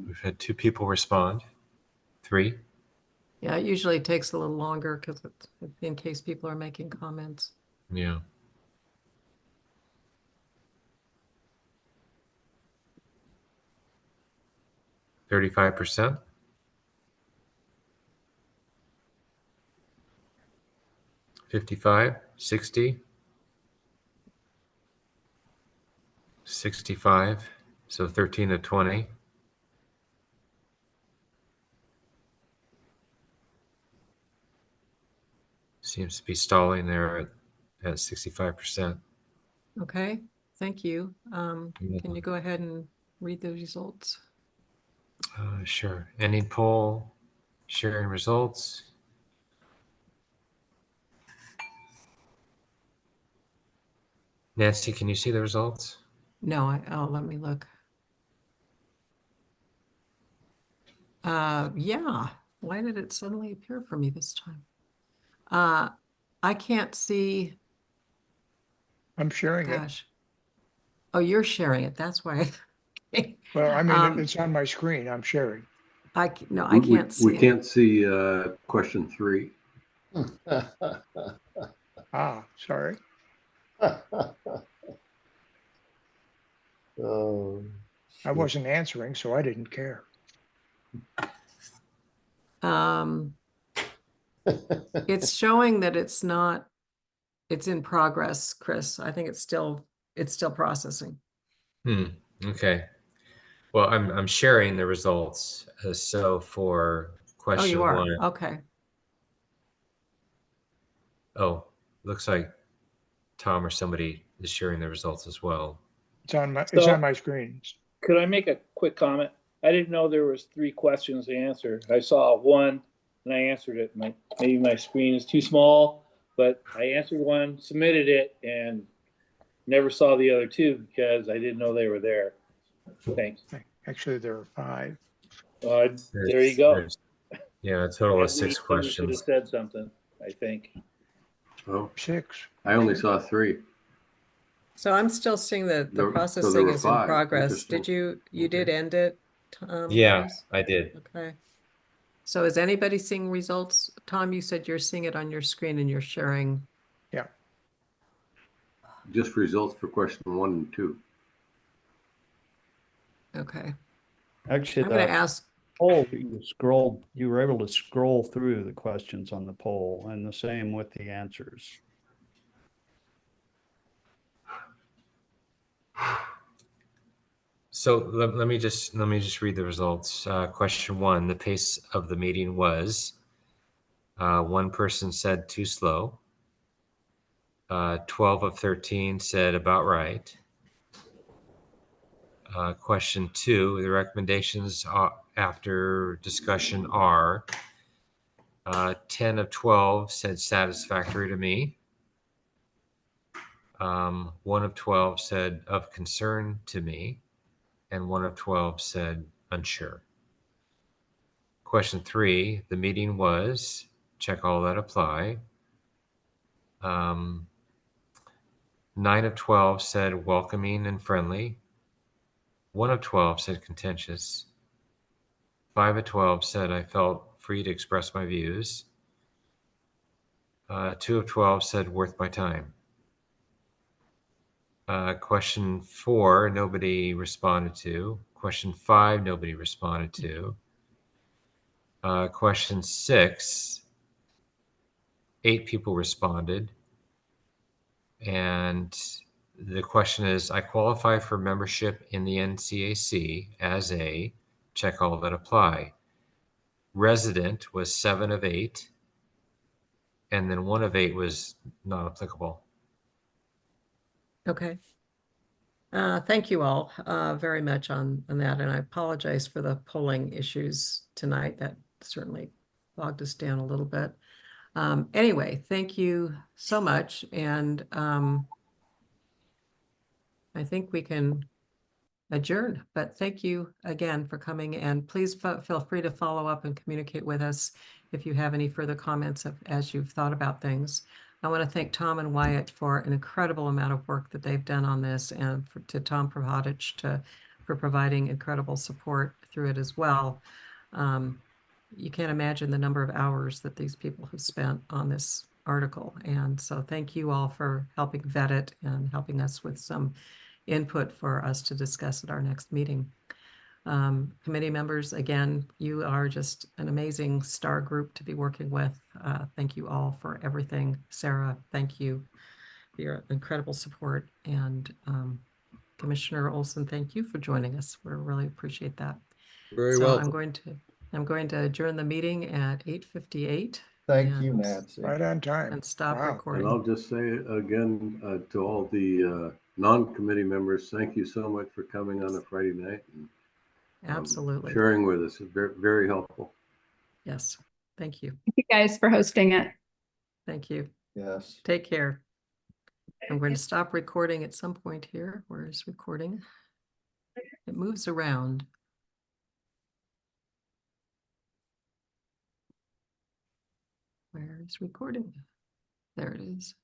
We've had 2 people respond. 3. Yeah, it usually takes a little longer because in case people are making comments. Yeah. %. 55, 60, 65, so 13 to 20. Seems to be stalling there at 65%. Okay, thank you. Can you go ahead and read the results? Sure. Ending poll, sharing results. Nancy, can you see the results? No, let me look. Yeah, why did it suddenly appear for me this time? I can't see. I'm sharing it. Gosh. Oh, you're sharing it. That's why. Well, I mean, it's on my screen. I'm sharing. No, I can't see. We can't see question 3. Sorry. I wasn't answering, so I didn't care. It's showing that it's in progress, Chris. I think it's still processing. Okay. Well, I'm sharing the results. So for question 1. Oh, you are? Okay. Oh, looks like Tom or somebody is sharing the results as well. It's on my screen. Could I make a quick comment? I didn't know there was 3 questions to answer. I saw 1 and I answered it. Maybe my screen is too small, but I answered 1, submitted it, and never saw the other 2 because I didn't know they were there. Thanks. Actually, there are 5. There you go. Yeah, a total of 6 Should have questions. said something, I think. Oh, 6. I only saw 3. So I'm still seeing that the So there processing were is in 5. progress. Interesting. Did you did end it? Yeah, Chris? I did. Okay. So is anybody seeing results? Tom, you said you're seeing it on your screen and you're sharing. Yeah. Just results for question 1 and 2. Okay. Actually, I'm going to the ask. poll, you were able to scroll through the questions on the poll, and the same with the answers. So let me just read the results. Question 1, the pace of the meeting was, one person said too slow. 12 of 13 said about right. Question 2, the recommendations after discussion are 10 of 12 said satisfactory to me. 1 of 12 said of concern to me, and 1 of 12 said unsure. Question 3, the meeting was, check all that apply. 9 of 12 said welcoming and friendly. 1 of 12 said contentious. 5 of 12 said I felt free to express my views. 2 of 12 said worth my time. Question 4, nobody responded to. Question 5, nobody responded to. Question 6, 8 people responded. And the question is, I qualify for membership in the NCAC as a, check all that apply. Resident was 7 of 8. And then 1 of 8 was not applicable. Okay. Thank you all very much on that. And I apologize for the polling issues tonight. That certainly bogged us down a little bit. Anyway, thank you so much. And I think we can adjourn, but thank you again for coming, and please feel free to follow up and communicate with us if you have any further comments as you've thought about things. I want to thank Tom and Wyatt for an incredible amount of work that they've done on this, and to Tom Provodich for providing incredible support through it as well. You can't imagine the number of hours that these people have spent on this article, and so thank you all for helping vet it and helping us with some input for us to discuss at our next meeting. Committee members, again, you are just an amazing star group to be working with. Thank you all for everything. Sarah, thank you for your incredible support. And Commissioner Olson, thank you for joining us. We really appreciate that. Very so welcome. I'm going to adjourn the meeting at 8:58. Thank you, Nancy. Right on time. And stop Wow. recording. And I'll just say again to all the non-committee members, thank you so much for coming on a Friday night and Absolutely. sharing with us. It's very, very helpful. Yes. Thank you. Thank you guys for hosting it. Thank you. Yes. Take care. I'm going to stop recording at some point here. Where is recording? It moves around. Where is recording? There it is.